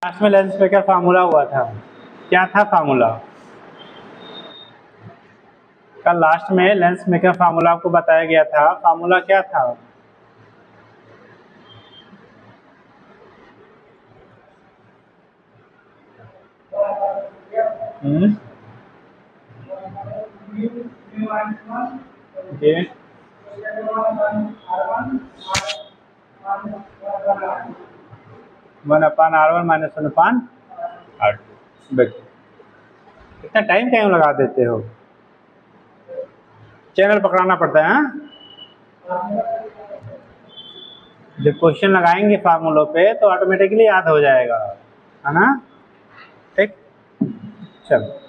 Last में lens maker formula हुआ था, क्या था फार्मूला? कल लास्ट में लेंस मेकर फार्मूला आपको बताया गया था, फार्मूला क्या था? जी 1/R1 माइनस 1/R2। देखिए इतना टाइम क्यों लगा देते हो, चैनल पकड़ाना पड़ता है। जब क्वेश्चन लगाएंगे फार्मूलों पे तो ऑटोमेटिकली याद हो जाएगा, है ना? ठीक, चलो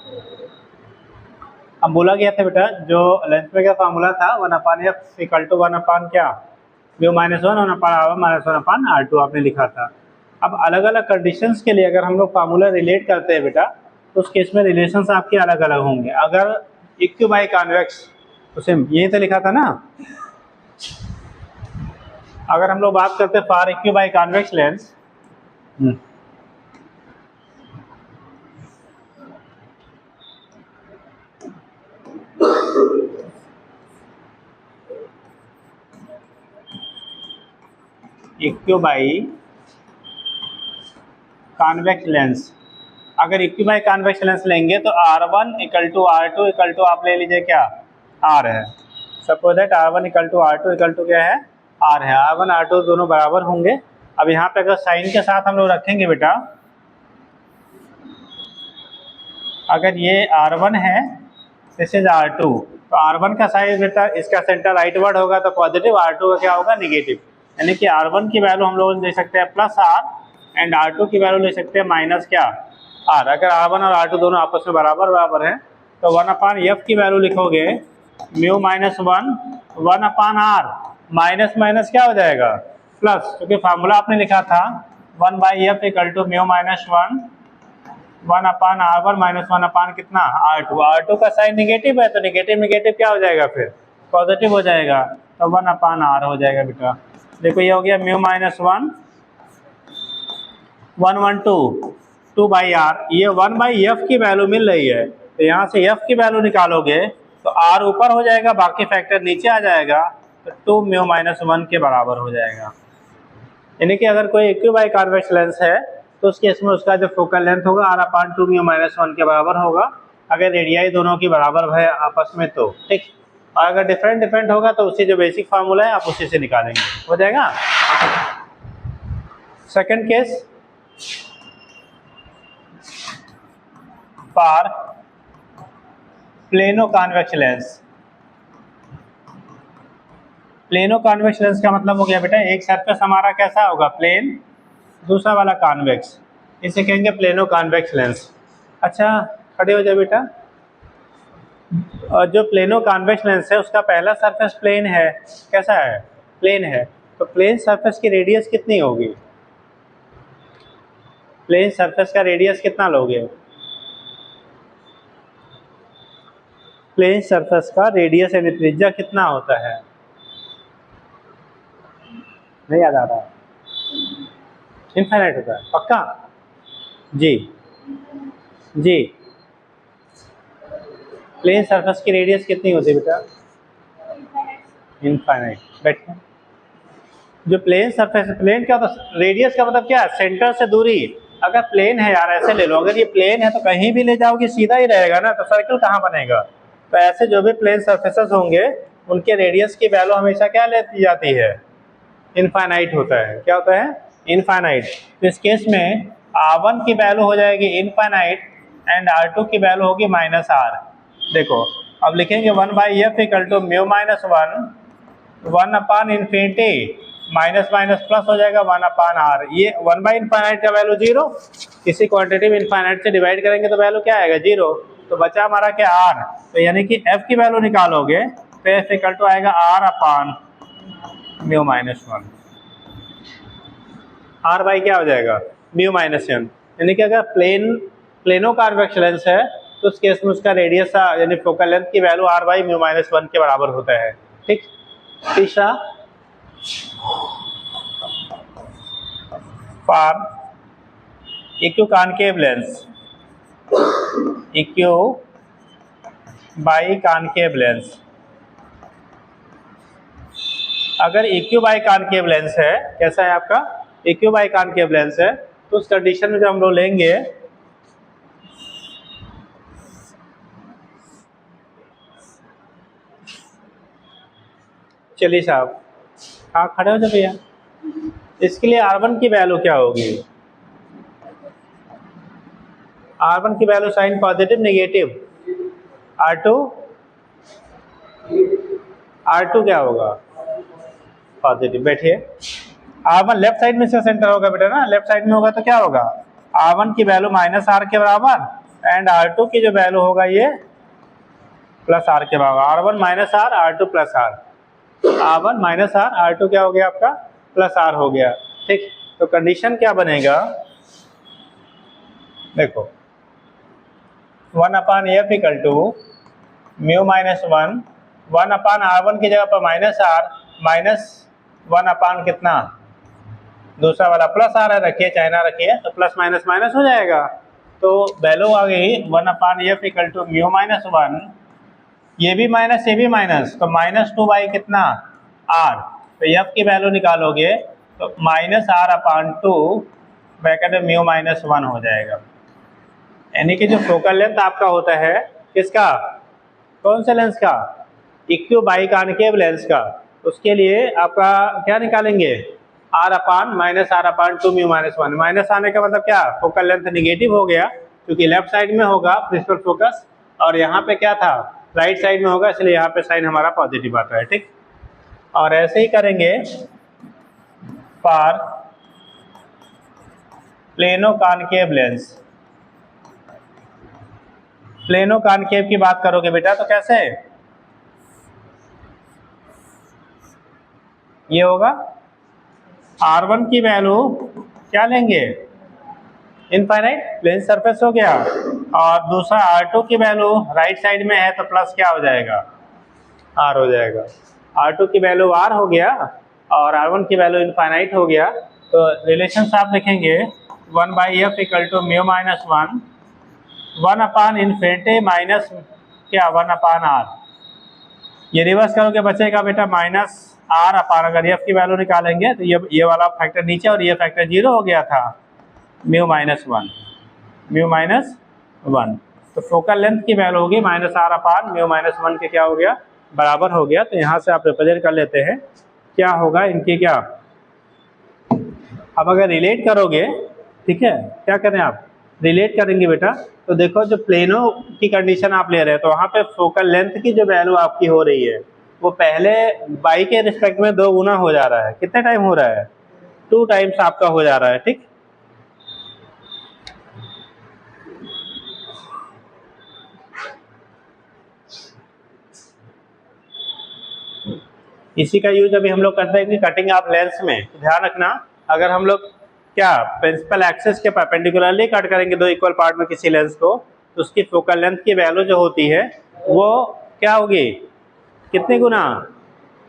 अब बोला गया था बेटा जो लेंस मेकर फार्मूला था 1/F इक्वल टू 1 क्या mu minus 1 1/R1 minus 1/R2 आपने लिखा था। अब अलग अलग कंडीशंस के लिए अगर हम लोग फार्मूला रिलेट करते हैं बेटा तो उस केस में रिलेशंस आपके अलग अलग होंगे। अगर इक्यू बाई कॉन्वेक्स तो सेम यही तो लिखा था ना। अगर हम लोग बात करते हैं for equibiconvex lens, equibiconvex lens, अगर इक्यू बाई कॉन्वेक्स लेंस लेंगे तो R1 equal to R2 equal to आप ले लीजिए क्या R है। Suppose that R1 equal to R2 equal to क्या है R है। R1 R2 दोनों बराबर होंगे। अब यहाँ पे अगर साइन के साथ हम लोग रखेंगे बेटा, अगर ये R1 है दिस इज R2 तो R1 का साइज बेटा इसका सेंटर राइटवर्ड होगा तो पॉजिटिव, R2 का क्या होगा निगेटिव। यानी कि R1 की वैल्यू हम लोग ले सकते हैं प्लस R एंड R2 की वैल्यू ले सकते हैं माइनस क्या R। अगर R1 और R2 दोनों आपस में बराबर हैं तो 1/F की वैल्यू लिखोगे mu minus 1/R minus minus क्या हो जाएगा प्लस, क्योंकि फार्मूला आपने लिखा था 1/F equal to mu minus 1/R1 minus 1 कितना R2। R2 का साइन निगेटिव है तो निगेटिव निगेटिव क्या हो जाएगा फिर पॉजिटिव हो जाएगा तो 1/R हो जाएगा बेटा। देखो ये हो गया म्यू माइनस 2/R, ये 1/F की वैल्यू मिल रही है तो यहाँ से F की वैल्यू निकालोगे तो R ऊपर हो जाएगा बाकी फैक्टर नीचे आ जाएगा तो 2 म्यू माइनस 1 के बराबर हो जाएगा। यानी कि अगर कोई इक्यू बाई कॉन्वेक्स लेंस है तो उस केस में उसका जो फोकल लेंथ होगा R/2 म्यू माइनस 1 के बराबर होगा, अगर रेडियाई दोनों की बराबर है आपस में तो ठीक। और अगर डिफरेंट डिफरेंट होगा तो उसी जो बेसिक फार्मूला है आप उसी से निकालेंगे, हो जाएगा। Second case for plano convex lens. Plano convex lens का मतलब हो गया बेटा एक सरफेस हमारा कैसा होगा प्लेन, दूसरा वाला कॉन्वेक्स, इसे कहेंगे प्लेनो कॉन्वेक्स लेंस। अच्छा खड़े हो जाए बेटा। और जो प्लेनो कॉन्वेक्स लेंस है उसका पहला सरफेस प्लेन है, कैसा है प्लेन है, तो प्लेन सरफेस की रेडियस कितनी होगी, प्लेन सरफेस का रेडियस कितना लोगे, प्लेन सरफेस का रेडियस यानी त्रिज्या कितना होता है, नहीं याद आ रहा है, इनफाइनाइट होता है पक्का जी जी। प्लेन सरफेस की रेडियस कितनी होती है बेटा इनफाइनाइट। बैठे जो प्लेन सरफेस, प्लेन का रेडियस का मतलब क्या है सेंटर से दूरी। अगर प्लेन है यार ऐसे ले लो, अगर ये प्लेन है तो कहीं भी ले जाओगे सीधा ही रहेगा ना, तो सर्कल कहाँ बनेगा। तो ऐसे जो भी प्लेन सरफेसेस होंगे उनके रेडियस की वैल्यू हमेशा क्या लेती जाती है इनफाइनाइट होता है। क्या होता है इनफाइनाइट। तो इस केस में R1 की वैल्यू हो जाएगी इनफाइनाइट एंड R2 की वैल्यू होगी माइनस R। देखो अब लिखेंगे 1/F equal to mu minus 1/इन्फिनिटी माइनस माइनस प्लस हो जाएगा 1/R। ये 1/इनफाइनाइट का वैल्यू 0, किसी क्वांटिटी में इनफाइनाइट से डिवाइड करेंगे तो वैल्यू क्या आएगा 0, तो बचा हमारा क्या R। तो यानी कि F की वैल्यू निकालोगे तो F इक्वल टू आएगा R/म्यू माइनस 1। R बाई क्या हो जाएगा म्यू माइनस 1। यानी कि अगर प्लेनो कॉन्वेक्स लेंस है तो उस केस में उसका रेडियस यानी फोकल लेंथ की value R by mu minus 1 के बराबर होता है ठीक। तीसरा for EQ concave lens, EQ by concave lens. अगर EQ बाई कॉनकेव लेंस है, कैसा है आपका, EQ बाई कॉनकेव लेंस है, तो उस कंडीशन में जो हम लोग लेंगे, चलिए साहब, हाँ खड़े हो जाओ भैया। इसके लिए R1 की वैल्यू क्या होगी, R1 की value sign positive negative, R2 क्या होगा, पॉजिटिव। बैठिए, R1 लेफ्ट साइड में से सेंटर होगा बेटा ना, लेफ्ट साइड में होगा तो क्या होगा, R1 की वैल्यू -R के बराबर एंड R2 की जो वैल्यू होगा ये +R के बराबर, R1 -R, R2 +R, R1 -R, R2 क्या हो गया आपका +R हो गया। ठीक, तो कंडीशन क्या बनेगा, देखो 1/f = μ-1, 1/R1 की जगह पर -R, -1 कितना, दूसरा वाला +R है, रखिए चाहे ना रखिए, तो प्लस माइनस माइनस हो जाएगा, तो वैल्यू आ गई 1/f = μ-1, ये भी माइनस ये भी माइनस, तो -2 कितना R, तो f की वैल्यू निकालोगे तो -R/2 ब्रैकेट में μ-1 हो जाएगा। यानी कि जो फोकल लेंथ आपका होता है किसका, कौन से लेंस का, EQ बाई कॉनकेव लेंस का, उसके लिए आपका क्या निकालेंगे, R/-R/2 μ-1। माइनस आने का मतलब क्या, फोकल लेंथ निगेटिव हो गया, क्योंकि लेफ्ट साइड में होगा प्रिंसिपल फोकस और यहाँ पे क्या था, राइट साइड में होगा, इसलिए यहाँ पे साइन हमारा पॉजिटिव आता है। ठीक, और ऐसे ही करेंगे for plano concave lens. Plano concave की बात करोगे बेटा तो कैसे, ये होगा R1 की वैल्यू क्या लेंगे, इनफाइनाइट प्लेन सरफेस हो गया, और दूसरा R2 की वैल्यू राइट साइड में है तो प्लस क्या हो जाएगा, R हो जाएगा। R2 की वैल्यू R हो गया और R1 की वैल्यू इनफाइनाइट हो गया, तो रिलेशन आप लिखेंगे 1/f = μ-1, 1/∞ माइनस क्या 1/R, ये रिवर्स करोगे बचेगा बेटा -R/, अगर f की वैल्यू निकालेंगे तो ये वाला फैक्टर नीचे और ये फैक्टर 0 हो गया था, μ-1, तो फोकल लेंथ की वैल्यू होगी -R/, μ-1 के क्या हो गया, बराबर हो गया। तो यहाँ से आप रिप्रेजेंट कर लेते हैं क्या होगा इनकी क्या, अब अगर रिलेट करोगे, ठीक है, क्या करें आप रिलेट करेंगे बेटा, तो देखो जो प्लेनो की कंडीशन आप ले रहे हैं तो वहाँ पे फोकल लेंथ की जो वैल्यू आपकी हो रही है वो पहले बाई के रिस्पेक्ट में 2 गुना हो जा रहा है, कितने टाइम हो रहा है, 2 टाइम्स आपका हो जा रहा है। ठीक, इसी का यूज अभी हम लोग करते हैं कि कटिंग ऑफ लेंस में, ध्यान रखना, अगर हम लोग क्या प्रिंसिपल एक्सिस के परपेंडिकुलरली कट करेंगे 2 इक्वल पार्ट में किसी लेंस को, तो उसकी फोकल लेंथ की वैल्यू जो होती है वो क्या होगी, कितने गुना,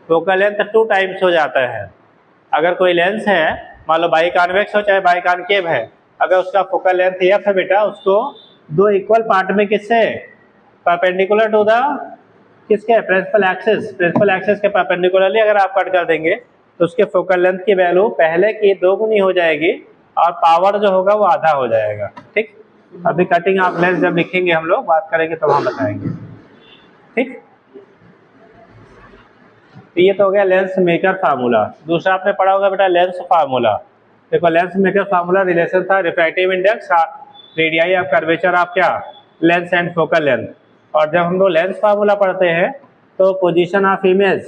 फोकल लेंथ 2 टाइम्स हो जाता है। अगर कोई लेंस है मान लो बाई कॉन्वेक्स हो चाहे बाई कॉनकेव है, अगर उसका फोकल लेंथ f है बेटा, उसको 2 इक्वल पार्ट में किससे परपेंडिकुलर टू द किसके प्रिंसिपल एक्सिस के परपेंडिकुलरली अगर आप कट कर देंगे तो उसके फोकल लेंथ की वैल्यू पहले की 2 गुनी हो जाएगी और पावर जो होगा वो आधा हो जाएगा। ठीक, अभी कटिंग ऑफ लेंस जब लिखेंगे हम लोग बात करेंगे तो वहां बताएंगे। ठीक, तो ये तो हो गया लेंस मेकर फार्मूला। दूसरा आपने पढ़ा होगा बेटा लेंस फार्मूला। देखो लेंस मेकर फार्मूला रिलेशन था refractive index, radii of curvature of क्या लेंस एंड फोकल लेंथ। और जब हम लोग लेंस फार्मूला पढ़ते हैं तो position of image,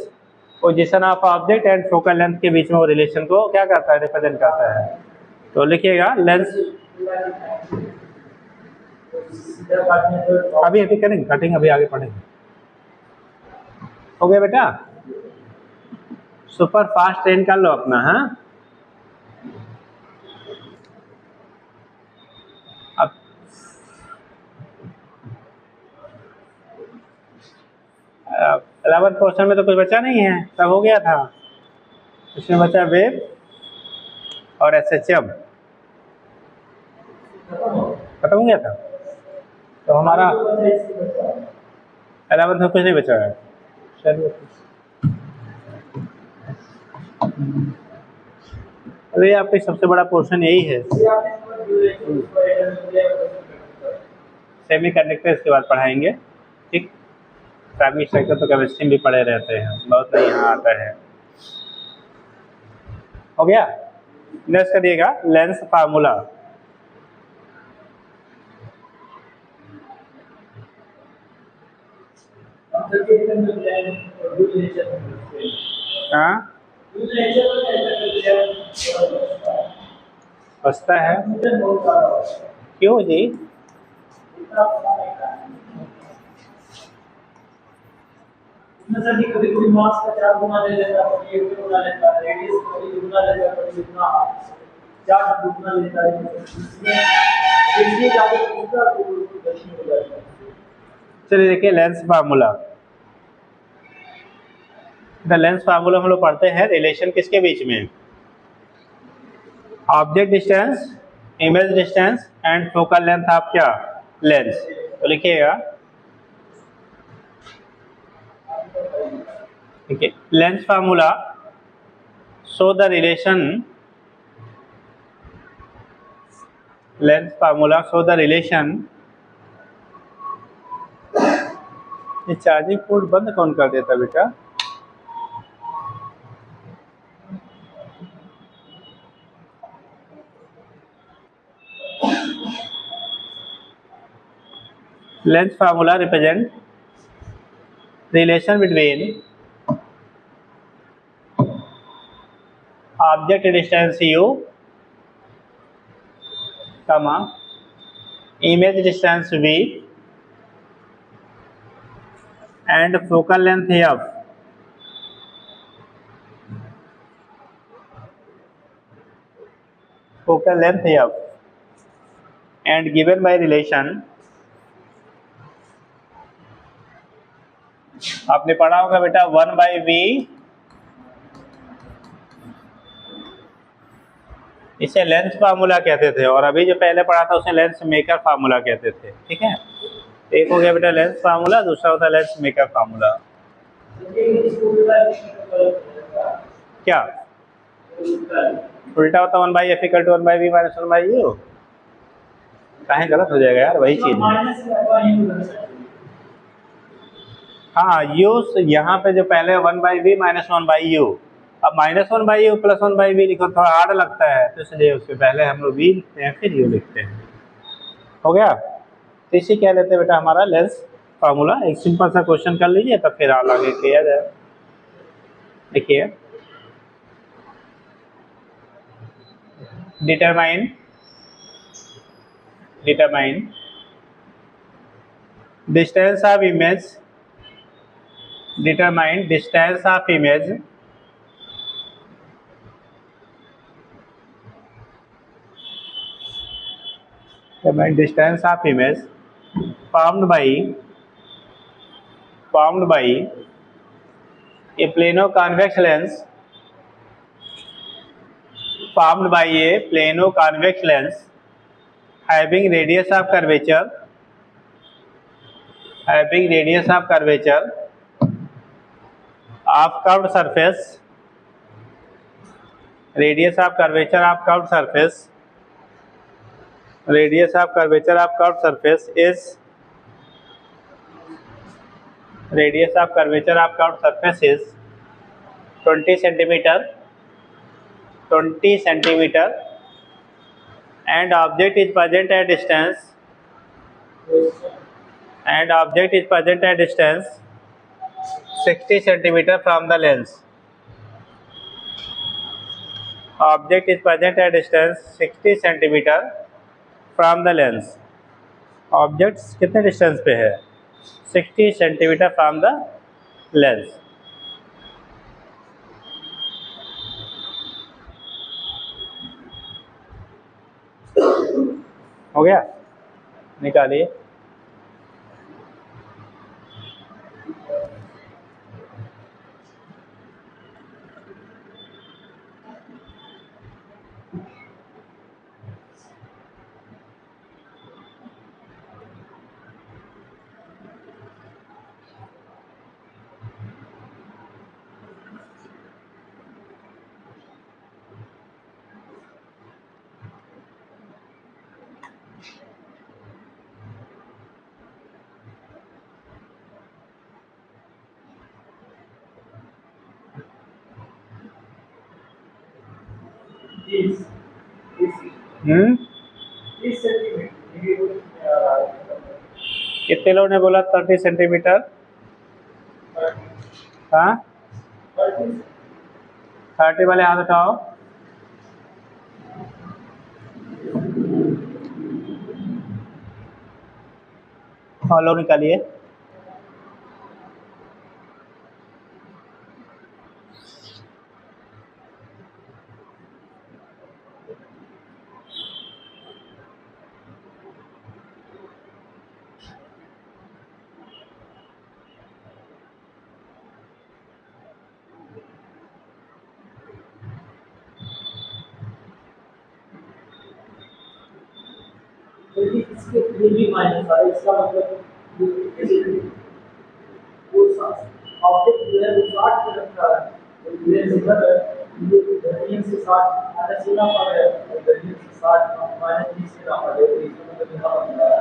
position of object and focal length के बीच में वो रिलेशन को क्या करता है, रिप्रेजेंट करता है। तो लिखिएगा लेंस, अभी करेंगे कटिंग, अभी आगे पढ़ेंगे। हो गया बेटा, सुपर फास्ट ट्रेन कर लो अपना। हाँ, अब 11th क्वेश्चन में तो कुछ बचा नहीं है, सब हो गया था। इसमें बचा वेव और SHM। खत्म हो गया था, तो हमारा 11th में कुछ नहीं बचा है। चलिए अरे आपका सबसे बड़ा पोर्शन यही है। सेमी कंडक्टर इसके बाद पढ़ाएंगे, ठीक। प्राइमरी स्ट्रक्चर तो केमिस्ट्री भी पढ़े रहते हैं, बहुत नहीं यहाँ आता है। हो गया। नेक्स्ट करिएगा लेंस फार्मूला। हाँ बसता है, क्यों जी? कभी मास का 4 गुना ले लेता है, कभी 1 गुना लेता है, रेडियस कभी 2 गुना लेता है, कभी इतना 4 गुना लेता है, इसलिए ज्यादा दूसरा दर्शन हो जाता है। चलिए देखिए lens formula. The lens formula हम लोग पढ़ते हैं रिलेशन किसके बीच में? Object distance, image distance and focal length of क्या? लेंस। तो लिखिएगा, ठीक है, lens formula show the relation, lens formula show the relation. ये चार्जिंग पोर्ट बंद कौन कर देता बेटा? Lens formula represent relation between object distance u, comma image distance v and focal length f, focal length f, and given by relation, आपने पढ़ा होगा बेटा 1/v, इसे लेंस फार्मूला कहते थे, और अभी जो पहले पढ़ा था उसे लेंस मेकर फार्मूला कहते थे, ठीक है। एक हो गया बेटा लेंस फार्मूला, दूसरा होता है लेंस मेकर फार्मूला। क्या उल्टा होता? 1/f = 1/v - 1/u। कहीं गलत हो जाएगा यार, वही चीज है। हाँ u यहाँ पे जो पहले 1/v - 1/u, अब -1/u + 1/v लिखो, थोड़ा हार्ड लगता है, तो इसलिए उसके पहले हम लोग v लिखते हैं फिर u लिखते हैं। हो गया। तो इसे क्या लेते हैं बेटा हमारा लेंस फार्मूला। एक सिंपल सा क्वेश्चन कर लीजिए, तब फिर आगे किया जाए। देखिए, determine distance of image, determine distance of image formed by a plano-convex lens, formed by a plano-convex lens having radius of curvature of curved surface, radius of curvature of curved surface is 20 centimeter, and object is present at distance 60 centimeter from the lens. Object is present at distance 60 centimeter from the lens. Object कितने distance पे है? 60 centimetre from the lens. हो गया, निकालिए। कितने लोगों ने बोला 30 सेंटीमीटर? हाँ, 30 वाले हाथ उठाओ। फॉलो निकालिए। इसके भी माइनस है, इसका मतलब ऑब्जेक्ट जो है वो 60 पे रखा है, ये सिंबल है, ये धनिया से 60 माइनस होना पड़ है, धनिया से 60 माइनस 20 से ना पड़े, तो इसका मतलब यहाँ बन रहा है।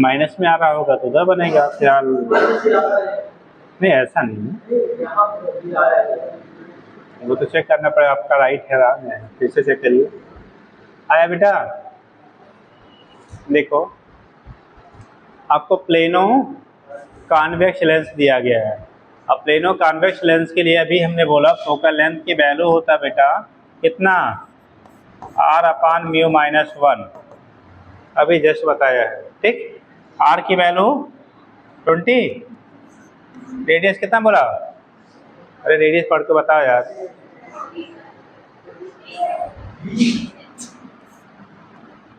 माइनस में आ रहा होगा तो उधर बनेगा फिलहाल। नहीं, ऐसा नहीं है, यहाँ पर भी आया है, वो तो चेक करना पड़ेगा। आपका राइट है, रॉन्ग है, फिर से चेक करिए। आया बेटा? देखो, आपको प्लेनो कॉन्वेक्स लेंस दिया गया है। अब प्लेनो कॉन्वेक्स लेंस के लिए अभी हमने बोला फोकल लेंथ की वैल्यू होता है बेटा कितना, r/μ-1, अभी जस्ट बताया है, ठीक। r की वैल्यू 20, रेडियस कितना बोला? अरे रेडियस पढ़ के बताओ यार।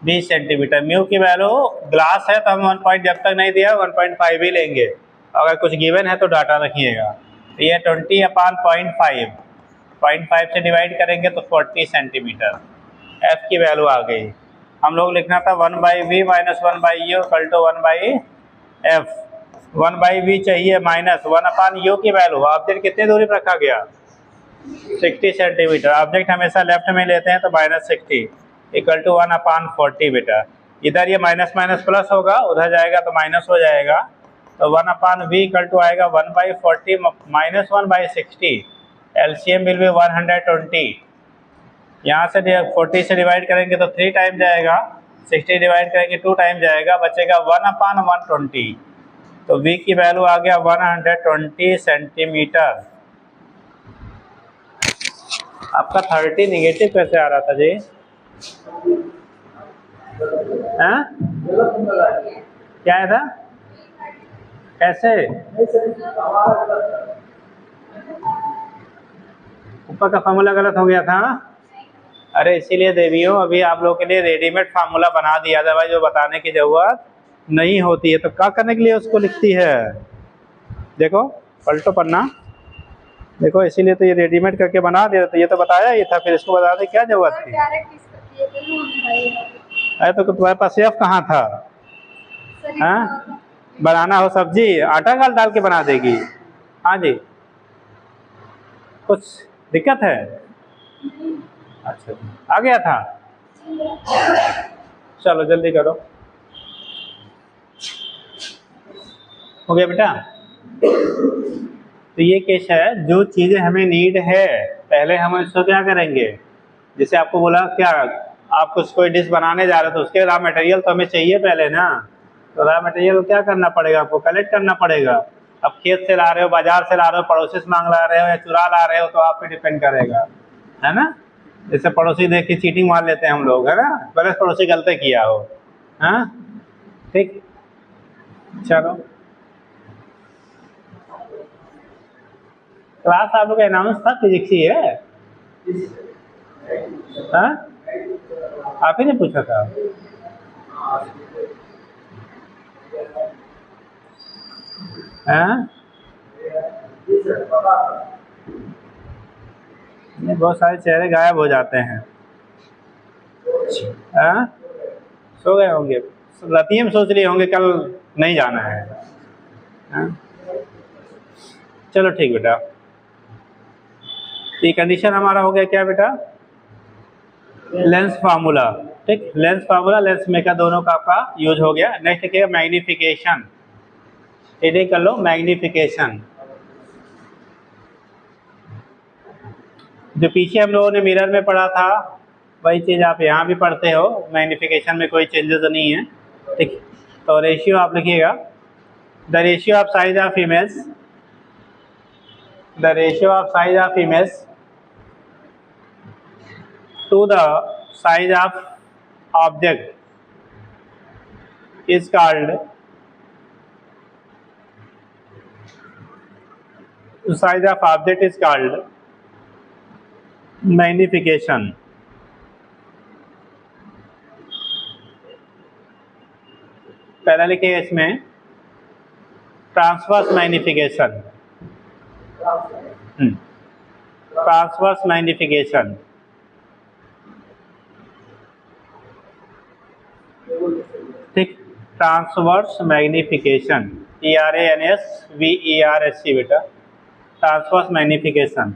20 सेंटीमीटर। म्यू की वैल्यू, ग्लास है तो हम 1 पॉइंट जब तक नहीं दिया 1.5 ही लेंगे, अगर कुछ गिवन है तो डाटा रखिएगा। तो ये 20/0.5 से डिवाइड करेंगे तो 40 सेंटीमीटर। एफ की वैल्यू आ गई। हम लोग लिखना था 1/v - 1/u = 1/f। 1/v चाहिए माइनस 1/u की वैल्यू। ऑब्जेक्ट कितनी दूरी पर रखा गया? 60 सेंटीमीटर। ऑब्जेक्ट हमेशा लेफ्ट में लेते हैं तो -60 = 1/40 बेटा। इधर ये माइनस माइनस प्लस होगा, उधर जाएगा तो माइनस हो जाएगा, तो 1/v = आएगा 1/40 - 1/60। LCM will be 120। यहाँ से 40 से डिवाइड करेंगे तो 3 टाइम जाएगा, 60 डिवाइड करेंगे 2 टाइम जाएगा, बचेगा 1/120। तो v की वैल्यू आ गया 120 सेंटीमीटर। आपका 30 निगेटिव कैसे आ रहा था जी? हाँ, क्या है था? कैसे? ऊपर का फार्मूला गलत हो गया था। अरे इसीलिए देवियों अभी आप लोगों के लिए रेडीमेड फार्मूला बना दिया था भाई, जो बताने की जरूरत नहीं होती है। तो क्या करने के लिए उसको लिखती है? देखो पलटो पन्ना, देखो इसीलिए तो ये रेडीमेड करके बना दिया। तो ये तो बताया ही था, फिर इसको बताने की क्या जरूरत थी? अरे तो तुम्हारे पास शेफ कहाँ था? हाँ, बनाना हो सब्जी आटा डाल के बना देगी। हाँ जी, कुछ दिक्कत है? अच्छा, आ गया था। चलो जल्दी करो। हो गया बेटा? तो ये केस है, जो चीज़ें हमें नीड है पहले हम इसको क्या करेंगे। जैसे आपको बोला क्या, आप कुछ कोई डिश बनाने जा रहे हो तो उसके रॉ मटेरियल तो हमें चाहिए पहले ना। तो रॉ मटेरियल क्या करना पड़ेगा? आपको कलेक्ट करना पड़ेगा। अब खेत से ला रहे हो, बाजार से ला रहे हो, पड़ोसी से मांग ला रहे हो या चुरा ला रहे हो, तो आप पे डिपेंड करेगा, है ना। जैसे पड़ोसी देख के चीटिंग मार लेते हैं हम लोग, है ना, भले पड़ोसी गलती किया हो। हाँ ठीक, चलो क्लास आप लोग का अनाउंस था, फिजिक्स ही है। हाँ, आप ही ने पूछा था। हाँ, नहीं, बहुत सारे चेहरे गायब हो जाते हैं। हाँ, सो गए होंगे, रातियों में सोच लिए होंगे कल नहीं जाना है। हाँ? चलो ठीक बेटा, ये कंडीशन हमारा हो गया क्या बेटा? Lens formula. ठीक, लेंस फार्मूला लेंस मेकर दोनों का आपका यूज हो गया। नेक्स्ट क्या? मैग्निफिकेशन। हेडिंग कर लो, मैग्निफिकेशन। जो पीछे हम लोगों ने मिरर में पढ़ा था वही चीज़ आप यहाँ भी पढ़ते हो, मैग्निफिकेशन में कोई चेंजेस नहीं है, ठीक। तो रेशियो आप लिखिएगा, the ratio of size of image, the ratio of size of image to the size of object is called, the size of object is called magnification. पहला लिखिए इसमें ट्रांसवर्स मैग्निफिकेशन, ट्रांसवर्स मैग्निफिकेशन, ठीक। Transverse magnification, TRANSVERSC बेटा, transverse magnification.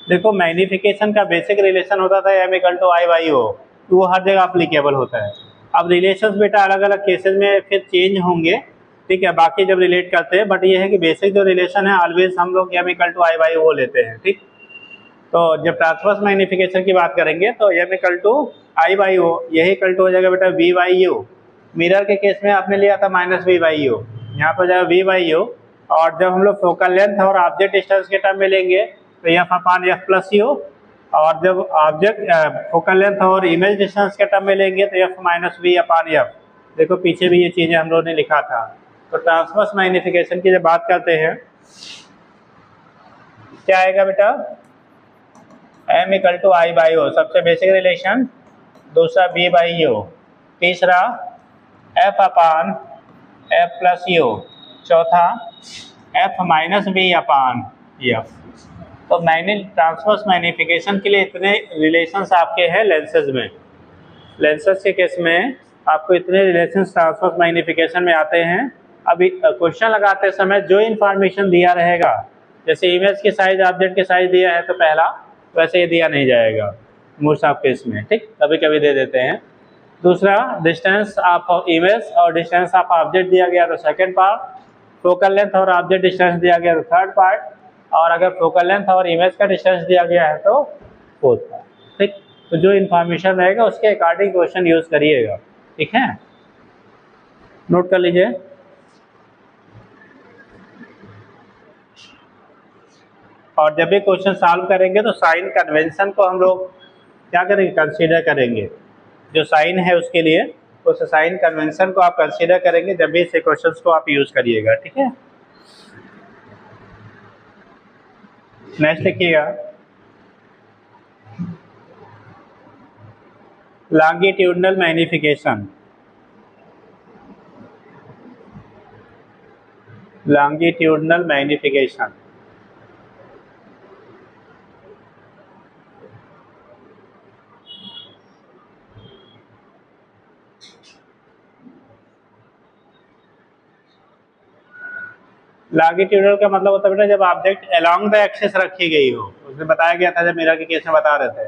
देखो magnification का basic relation होता था M=I/O, वो हर जगह अप्लीकेबल होता है। अब रिलेशंस बेटा अलग अलग केसेस में फिर चेंज होंगे, ठीक है, बाकी जब रिलेट करते हैं, बट ये है कि बेसिक जो रिलेशन है ऑलवेज हम लोग M=I/O लेते हैं, ठीक। तो जब ट्रांसवर्स मैग्निफिकेशन की बात करेंगे तो M=I/O, यही इक्वल टू हो जाएगा बेटा V/U। मिरर के केस में आपने लिया था -V/U, यहाँ पर जाएगा V/U। और जब हम लोग फोकल लेंथ और ऑब्जेक्ट डिस्टेंस के टर्म में लेंगे तो F/F+U, और जब ऑब्जेक्ट फोकल लेंथ और इमेज डिस्टेंस के टर्म में लेंगे तो F-V/F। देखो पीछे भी ये चीज़ें हम लोगों ने लिखा था। तो ट्रांसवर्स मैग्निफिकेशन की जब बात करते हैं क्या आएगा बेटा, M=I/O सबसे बेसिक रिलेशन, दूसरा V/U, तीसरा F/F+U, चौथा F-V/F। तो ट्रांसवर्स मैग्निफिकेशन के लिए इतने रिलेशंस आपके हैं लेंसेज में। लेंसेज के केस में आपको इतने रिलेशंस ट्रांसवर्स मैग्निफिकेशन में आते हैं। अभी क्वेश्चन लगाते समय जो इन्फॉर्मेशन दिया रहेगा, जैसे इमेज की साइज ऑब्जेक्ट की साइज दिया है तो पहला, वैसे ही दिया नहीं जाएगा मोस्ट ऑफ केस में, ठीक, कभी कभी दे देते हैं। दूसरा डिस्टेंस ऑफ इमेज और डिस्टेंस ऑफ ऑब्जेक्ट दिया गया तो सेकंड पार्ट, फोकल लेंथ और ऑब्जेक्ट डिस्टेंस दिया गया तो थर्ड पार्ट, और अगर फोकल लेंथ और इमेज का डिस्टेंस दिया गया है तो फोर्थ पार्ट, ठीक। तो जो इन्फॉर्मेशन रहेगा उसके अकॉर्डिंग क्वेश्चन यूज करिएगा, ठीक है, नोट कर लीजिए। और जब भी क्वेश्चन सॉल्व करेंगे तो साइन कन्वेंशन को हम लोग क्या करेंगे, कंसीडर करेंगे। जो साइन है उसके लिए उस साइन कन्वेंशन को आप कंसीडर करेंगे जब भी इस क्वेश्चंस को आप यूज करिएगा, ठीक है। नेक्स्ट लिखिएगा, longitudinal magnification, longitudinal magnification. Longitudinal का मतलब होता है बेटा जब ऑब्जेक्ट अलोंग द एक्सिस रखी गई हो, उसमें बताया गया था जब मिरर के केस में बता रहे थे।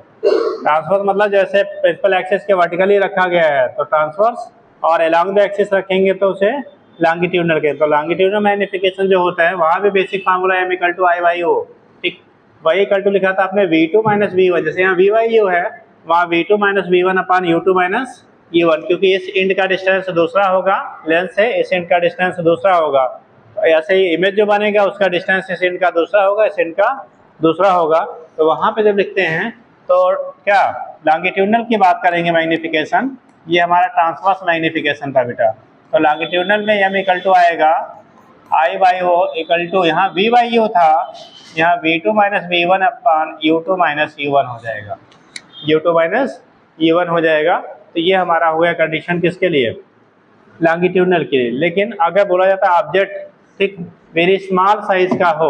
ट्रांसवर्स मतलब जैसे प्रिंसिपल एक्सिस के वर्टिकली रखा गया है तो ट्रांसवर्स, और अलोंग द एक्सिस रखेंगे तो उसे लॉन्गिट्यूडनल के। तो लॉन्गिट्यूडनल मैग्निफिकेशन जो होता है वहाँ भी बेसिक फार्मूला M=I/O, ठीक। वही इक्वल टू लिखा था आपने V2 - V1, जैसे यहाँ V/U है वहाँ V2 - V1/U2 - U1, क्योंकि इस इंड का डिस्टेंस दूसरा होगा लेंस से, इस इंड का डिस्टेंस दूसरा होगा। ऐसे ही इमेज जो बनेगा उसका डिस्टेंस इस इंड का दूसरा होगा, इस इंड का दूसरा होगा। तो वहाँ पे जब लिखते हैं तो क्या लॉन्गिट्यूडनल की बात करेंगे मैग्निफिकेशन, ये हमारा ट्रांसवर्स मैग्निफिकेशन था बेटा। तो लॉन्गिट्यूडनल में M आएगा I/O इक्वल टू, यहाँ V/U था, यहाँ V2 - V1/U2 - U1 हो जाएगा, U2 - U1 हो जाएगा। तो ये हमारा हो गया कंडीशन किसके लिए, लॉन्गिट्यूडनल के लिए। लेकिन अगर बोला जाता है ऑब्जेक्ट, ठीक, वेरी स्मॉल साइज का हो,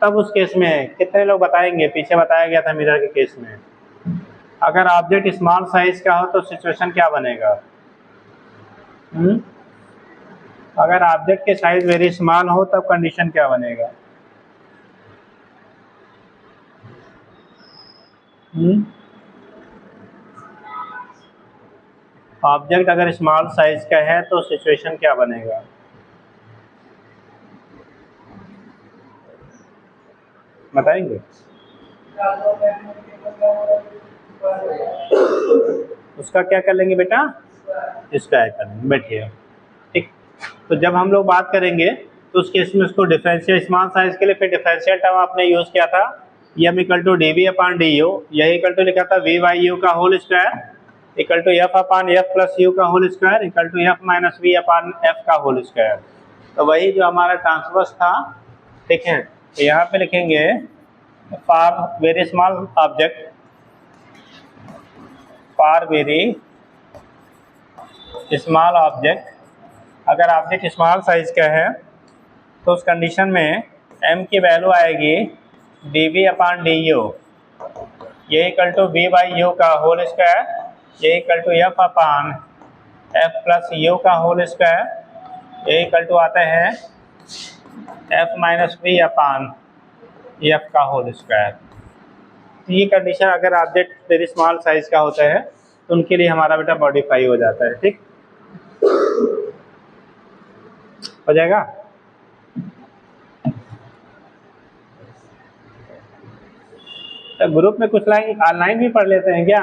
तब उस केस में कितने लोग बताएंगे, पीछे बताया गया था मिरर के केस में। अगर ऑब्जेक्ट स्मॉल साइज का हो तो सिचुएशन क्या बनेगा, अगर ऑब्जेक्ट के साइज वेरी स्मॉल हो तब कंडीशन क्या बनेगा, ऑब्जेक्ट अगर स्मॉल साइज का है तो सिचुएशन क्या बनेगा, बताएंगे। उसका क्या कर लेंगे बेटा, स्क्वायर कर लेंगे। बैठिए, ठीक। तो जब हम लोग बात करेंगे तो उस केस में उसको डिफरेंशियल स्मॉल साइज के लिए फिर डिफरेंशियल टर्म आपने यूज किया था, m equal to d v upon d u, यही इक्वल टू लिखा था वी वाई यू का whole square equal to f upon f plus u का whole square equal to f minus v upon f का whole square. तो वही जो हमारा ट्रांसवर्स था, ठीक है। तो यहाँ पे लिखेंगे for very small object, for very small object, अगर ऑब्जेक्ट स्मॉल साइज का है तो उस कंडीशन में m की वैल्यू आएगी d v upon d u, ये equal to v by u का होल स्क्वायर, ये equal to f upon f plus u का होल स्क्वायर, ये इक्वल टू आता है f minus v upon f का होल स्क्वायर। तो ये कंडीशन अगर ऑब्जेक्ट वेरी स्मॉल साइज का होता है तो उनके लिए हमारा बेटा मॉडिफाई हो जाता है, ठीक हो जाएगा। तो ग्रुप में कुछ लाइन ऑनलाइन भी पढ़ लेते हैं क्या,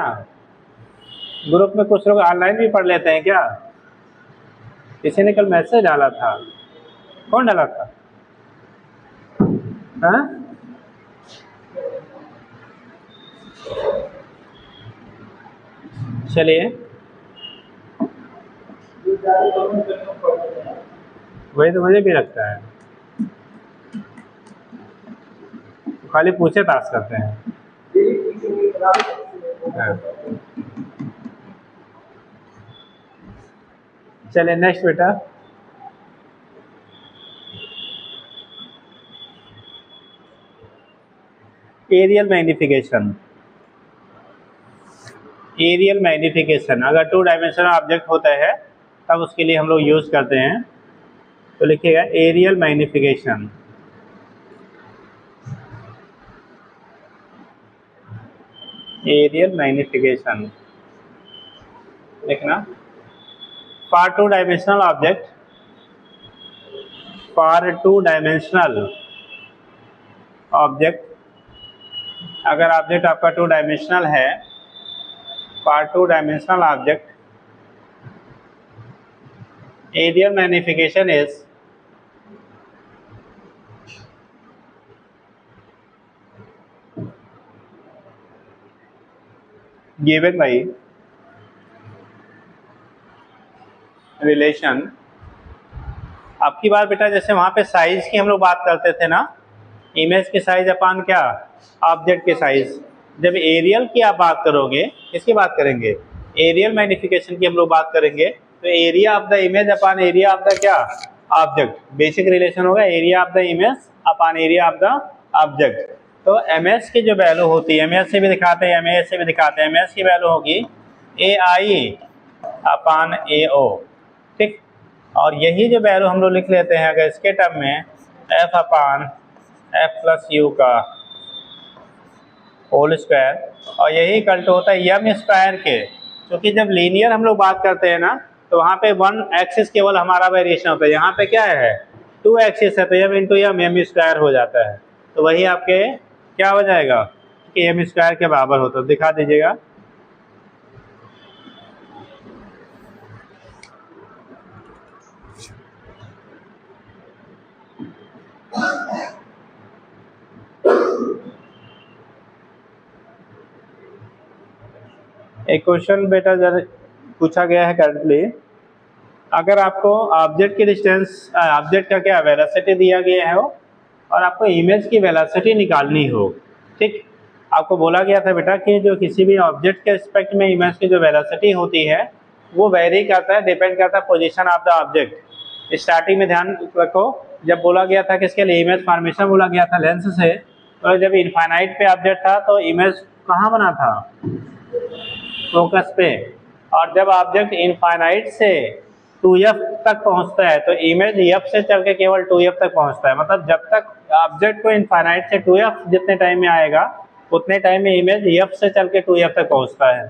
ग्रुप में कुछ लोग ऑनलाइन भी पढ़ लेते हैं क्या? किसी ने कल मैसेज डाला था, कौन डाला था? हाँ चलिए, वही तो मुझे भी लगता है, खाली पूछे ताश करते हैं। हाँ। चलिए नेक्स्ट बेटा, एरियल मैग्निफिकेशन। एरियल मैग्निफिकेशन अगर टू डायमेंशनल ऑब्जेक्ट होता है तब उसके लिए हम लोग यूज़ करते हैं, तो लिखिएगा एरियल मैग्निफिकेशन। एरियल मैग्निफिकेशन लिखना for two dimensional object, for two dimensional object, अगर ऑब्जेक्ट आपका टू डायमेंशनल है, for two dimensional object areal magnification is given by relation. आपकी बात बेटा जैसे वहाँ पे साइज की हम लोग बात करते थे ना, इमेज की साइज अपान क्या, ऑब्जेक्ट की साइज। जब एरियल की आप बात करोगे, किसकी बात करेंगे, एरियल मैग्निफिकेशन की हम लोग बात करेंगे, तो area of the image upon area of the क्या, ऑब्जेक्ट। बेसिक रिलेशन होगा area of the image upon area of the object. तो एम एस की जो वैल्यू होती है, एम एस से भी दिखाते हैं, एम ए से भी दिखाते हैं, एम एस की वैल्यू होगी ए आई अपान ए ओ, ठीक। और यही जो वैल्यू हम लोग लिख लेते हैं अगर इसके टर्म में F upon F plus u का होल स्क्वायर, और यही इक्वल टू होता है एम स्क्वायर के, क्योंकि जब लीनियर हम लोग बात करते हैं ना तो वहाँ पे वन एक्सिस केवल हमारा वेरिएशन होता है, यहाँ पे क्या है टू एक्सिस है, तो एम इंटू एम स्क्वायर हो जाता है। तो वही आपके क्या हो जाएगा कि एम स्क्वायर के बराबर होता है। दिखा दीजिएगा, एक क्वेश्चन बेटा जरा पूछा गया है करंटली, अगर आपको ऑब्जेक्ट की डिस्टेंस, ऑब्जेक्ट का क्या वेलोसिटी दिया गया है और आपको इमेज की वेलोसिटी निकालनी हो, ठीक। आपको बोला गया था बेटा कि जो किसी भी ऑब्जेक्ट के रिस्पेक्ट में इमेज की जो वेलोसिटी होती है वो वेरी करता है, डिपेंड करता है position of the object. Starting में ध्यान रखो, जब बोला गया था कि इसके लिए इमेज फॉर्मेशन बोला गया था लेंस से, तो जब इनफाइनाइट पे ऑब्जेक्ट था तो इमेज कहाँ बना था, फोकस पे। और जब ऑब्जेक्ट इनफाइनाइट से 2f तक पहुंचता है तो इमेज f से चल के केवल 2f तक पहुंचता है। मतलब जब तक ऑब्जेक्ट को इनफाइनाइट से 2f जितने टाइम में आएगा उतने टाइम में इमेज f से चल के 2f तक पहुंचता है।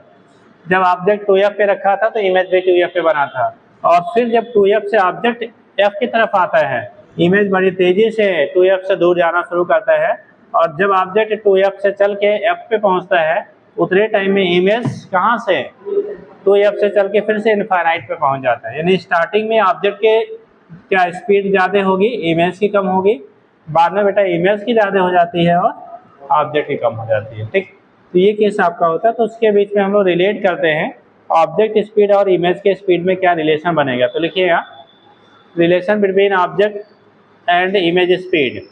जब ऑब्जेक्ट 2f पे रखा था तो इमेज भी 2f पे बना था, और फिर जब 2f से ऑब्जेक्ट f की तरफ आता है इमेज बड़ी तेजी से 2f से दूर जाना शुरू करता है, और जब ऑब्जेक्ट 2f से चल के f पे पहुंचता है उतने टाइम में इमेज कहाँ से 2f से चल के फिर से इनफाइनाइट पे पहुंच जाता है। यानी स्टार्टिंग में ऑब्जेक्ट के क्या स्पीड ज़्यादा होगी, इमेज की कम होगी, बाद में बेटा इमेज की ज़्यादा हो जाती है और ऑब्जेक्ट की कम हो जाती है। ठीक, तो ये केस आपका होता है। तो उसके बीच में हम लोग रिलेट करते हैं ऑब्जेक्ट स्पीड और इमेज के स्पीड में क्या रिलेशन बनेगा। तो लिखिएगा relation between object and image speed.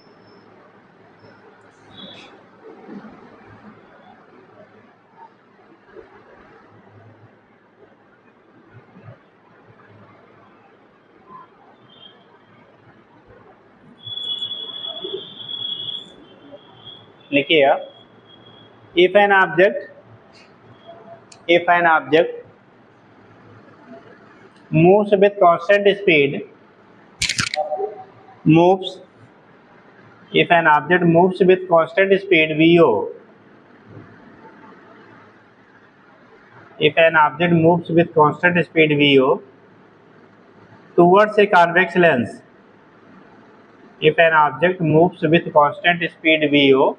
लिखिएगा if an object moves with constant speed if an object moves with constant speed VO, if an object moves with constant speed VO towards a convex lens, if an object moves with constant speed VO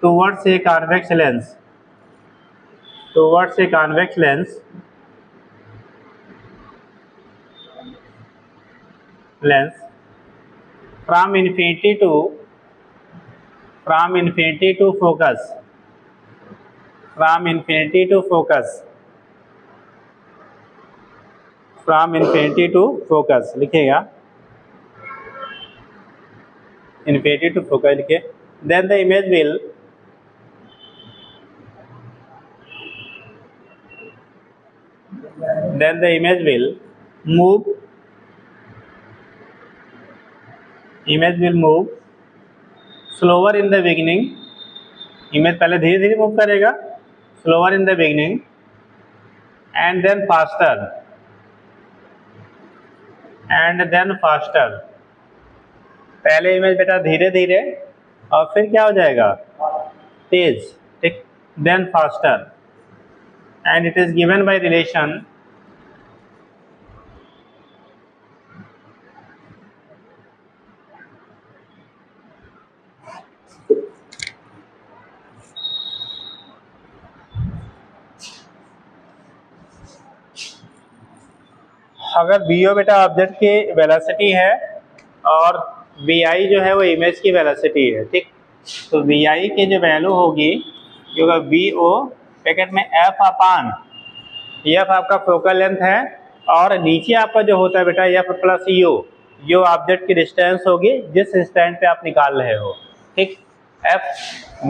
towards a convex lens from infinity to focus लिखिएगा infinity to focus लिखिए, then the image will move slower in the beginning, image पहले धीरे धीरे move करेगा, slower in the beginning and then faster, पहले image बेटा धीरे धीरे और फिर क्या हो जाएगा तेज, ठीक, then faster and it is given by relation अगर VO बेटा ऑब्जेक्ट की वेलोसिटी है और VI जो है वो इमेज की वेलोसिटी है। ठीक, तो VI की जो वैल्यू होगी ये होगा VO पैकेट में F आपका फोकल लेंथ है और नीचे आपका जो होता है बेटा F प्लस U ऑब्जेक्ट की डिस्टेंस होगी जिस स्टैंड पे आप निकाल रहे हो। ठीक,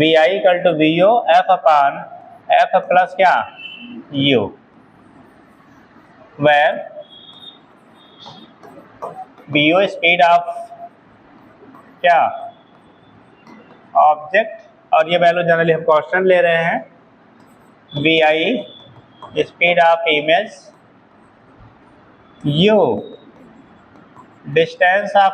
VI equal to VO F plus क्या U, where VO speed of क्या ऑब्जेक्ट और ये वैल्यू जनरली हम कांस्टेंट ले रहे हैं, VI speed of image, U distance of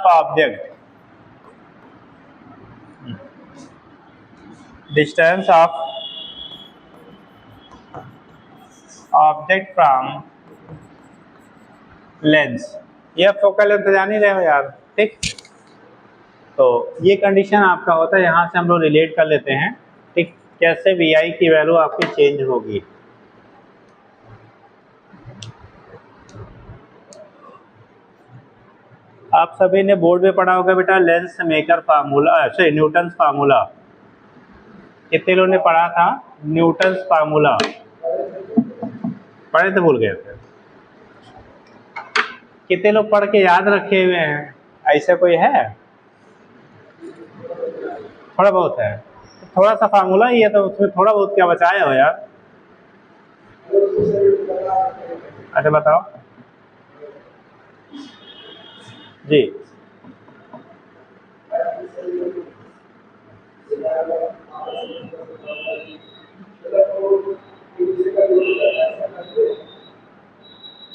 object from lens. ये फोकल लेंथ जान ही रहे हो यार। ठीक, तो ये कंडीशन आपका होता है, यहाँ से हम लोग रिलेट कर लेते हैं। ठीक, कैसे VI की वैल्यू आपकी चेंज होगी। आप सभी ने बोर्ड में पढ़ा होगा बेटा लेंस मेकर फार्मूला, अच्छा न्यूटन्स फार्मूला, कितने लोगों ने पढ़ा था न्यूटन्स फार्मूला? पढ़े तो भूल गए थे? कितने लोग पढ़ के याद रखे हुए हैं? ऐसा कोई है? थोड़ा बहुत है, थोड़ा सा फार्मूला ही है तो उसमें थोड़ा बहुत क्या बचाए हो यार? अच्छा बताओ जी।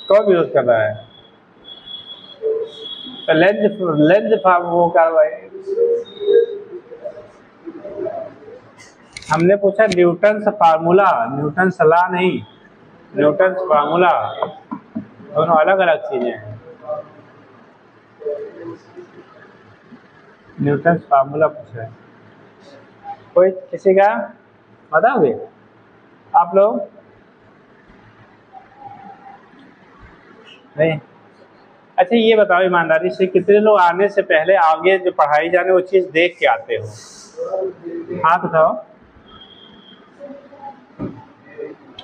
कौन यूज कर रहा है? तो लेंस वो कर रहा है। हमने पूछा न्यूटन्स फार्मूला, न्यूटन्स लॉ नहीं, न्यूटन्स फार्मूला, दोनों अलग अलग चीजें हैं। न्यूटन्स फार्मूला पूछा है, कोई किसी का बताओगे? आप लोग नहीं? अच्छा ये बताओ ईमानदारी से, कितने लोग आने से पहले आगे जो पढ़ाई जाने वो चीज़ देख के आते हो? हाथ उठाओ।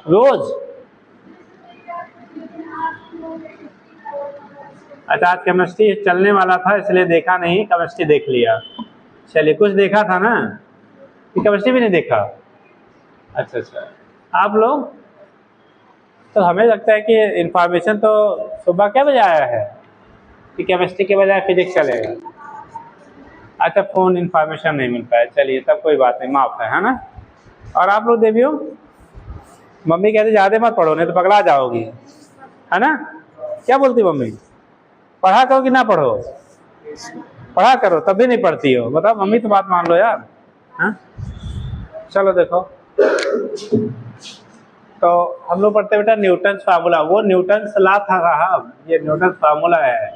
रोज? अच्छा आज केमिस्ट्री चलने वाला था इसलिए देखा नहीं, केमिस्ट्री देख लिया। चलिए कुछ देखा था ना कि केमिस्ट्री भी नहीं देखा? अच्छा अच्छा। आप लोग? तो हमें लगता है कि इंफॉर्मेशन तो सुबह क्या बजे आया है कि केमिस्ट्री के बजाय फिजिक्स चलेगा। अच्छा फ़ोन इंफॉर्मेशन नहीं मिल पाया, चलिए तब कोई बात नहीं, माफ़ है ना। और आप लोग देवियों? मम्मी कहती ज़्यादा मत पढ़ो नहीं तो पकड़ा जाओगी, है ना? क्या बोलती मम्मी? पढ़ा करो कि ना पढ़ो? पढ़ा करो, तब भी नहीं पढ़ती हो। बताओ मम्मी तो बात मान लो यार। हाँ चलो देखो, तो हम लोग पढ़ते बेटा न्यूटन फार्मूला। वो न्यूटन लॉ था साहब, ये न्यूटन फार्मूला है,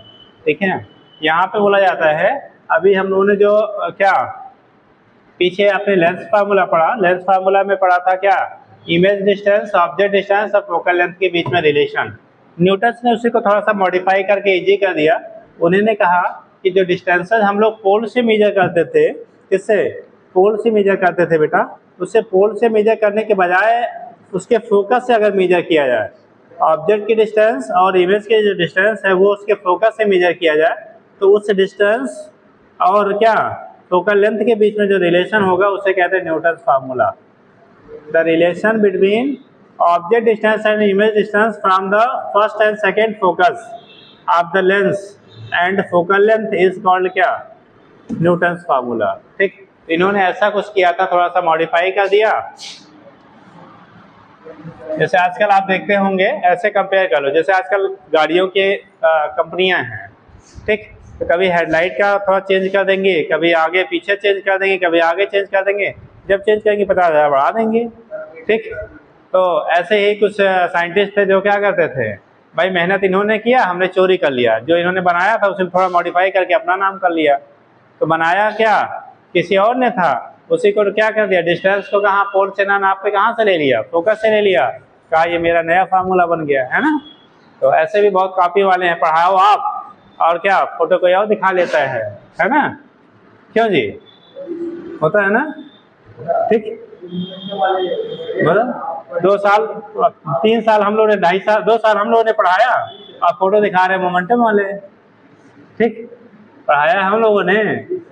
ठीक है। यहाँ पे बोला जाता है, अभी हम लोगों ने जो क्या पीछे आपने लेंस फार्मूला पढ़ा, लेंस फार्मूला में पढ़ा था क्या, इमेज डिस्टेंस, ऑब्जेक्ट डिस्टेंस और फोकल लेंथ के बीच में रिलेशन। न्यूटन ने उसी को थोड़ा सा मॉडिफाई करके इजी कर दिया। उन्होंने कहा कि जो डिस्टेंसेस हम लोग पोल से मेजर करते थे, किससे? पोल से मेजर करते थे बेटा, उससे पोल से मेजर करने के बजाय उसके फोकस से अगर मेजर किया जाए, ऑब्जेक्ट की डिस्टेंस और इमेज के जो डिस्टेंस है वो उसके फोकस से मेजर किया जाए, तो उस डिस्टेंस और क्या फोकल लेंथ के बीच में जो रिलेशन होगा उसे कहते हैं Newton formula. The relation between object distance and image distance from the first and second focus of the lens and focal length is called क्या, न्यूटन फार्मूला। ठीक, इन्होंने ऐसा कुछ किया था, थोड़ा सा मॉडिफाई कर दिया। जैसे आजकल आप देखते होंगे, ऐसे कंपेयर कर लो, जैसे आजकल गाड़ियों के कंपनियां हैं, ठीक, तो कभी हेडलाइट का थोड़ा चेंज कर देंगे, कभी आगे पीछे चेंज कर देंगे, कभी आगे चेंज कर देंगे, जब चेंज करेंगे 50,000 बढ़ा देंगे। ठीक, तो ऐसे ही कुछ साइंटिस्ट थे जो क्या करते थे, भाई मेहनत इन्होंने किया, हमने चोरी कर लिया, जो इन्होंने बनाया था उसे थोड़ा मॉडिफाई करके अपना नाम कर लिया। तो बनाया क्या किसी और ने था, उसी को क्या कर दिया, डिस्टेंस को कहाँ पोल से ना नाप के कहाँ से ले लिया, फोकस से ले लिया, कहा ये मेरा नया फार्मूला बन गया, है ना। तो ऐसे भी बहुत कॉपी वाले हैं, पढ़ाओ आप और क्या फोटो कोई और दिखा लेता है ना, क्यों जी, होता है ना। ठीक, बोलो 2 साल 3 साल हम लोगों ने, 2.5 साल 2 साल हम लोगों ने पढ़ाया और फोटो दिखा रहे मोमेंटम वाले। ठीक, पढ़ाया हम लोगों ने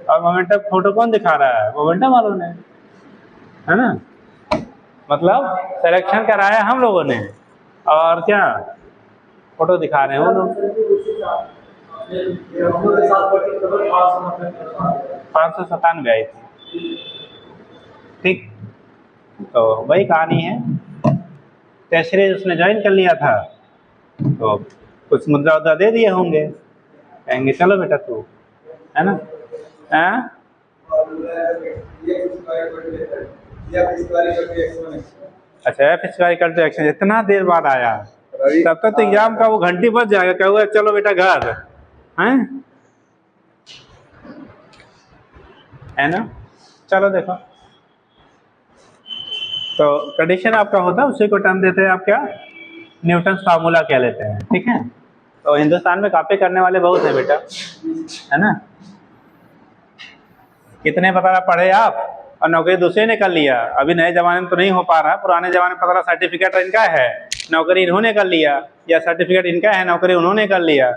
और मोमेंटम फोटो कौन दिखा रहा है, मोमेंटम वालों ने, है ना। मतलब सिलेक्शन कराया हम लोगों ने और क्या फोटो दिखा रहे हैं वो लोग। 597 आई थी। ठीक, तो वही कहानी है। टेस्ट उसने ज्वाइन कर लिया था तो कुछ मुद्रा उद्रा दे दिए होंगे, कहेंगे चलो बेटा तू, है ना। अच्छा F square equal to X, इतना देर बाद आया, तब तक तो एग्जाम का वो घंटी बज जाएगा, कहोगे चलो बेटा घर, है ना। चलो देखो, तो कंडीशन आपका होता है उसी को टर्म देते हैं आप क्या, न्यूटन फार्मूला कह लेते हैं। ठीक है, तो हिंदुस्तान में कॉपी करने वाले बहुत हैं बेटा, है ना। कितने पता पढ़े आप और नौकरी दूसरे ने कर लिया। अभी नए जमाने में तो नहीं हो पा रहा, पुराने जमाने में पता सर्टिफिकेट इनका है, नौकरी इन्होंने कर लिया, या सर्टिफिकेट इनका है, नौकरी उन्होंने कर लिया,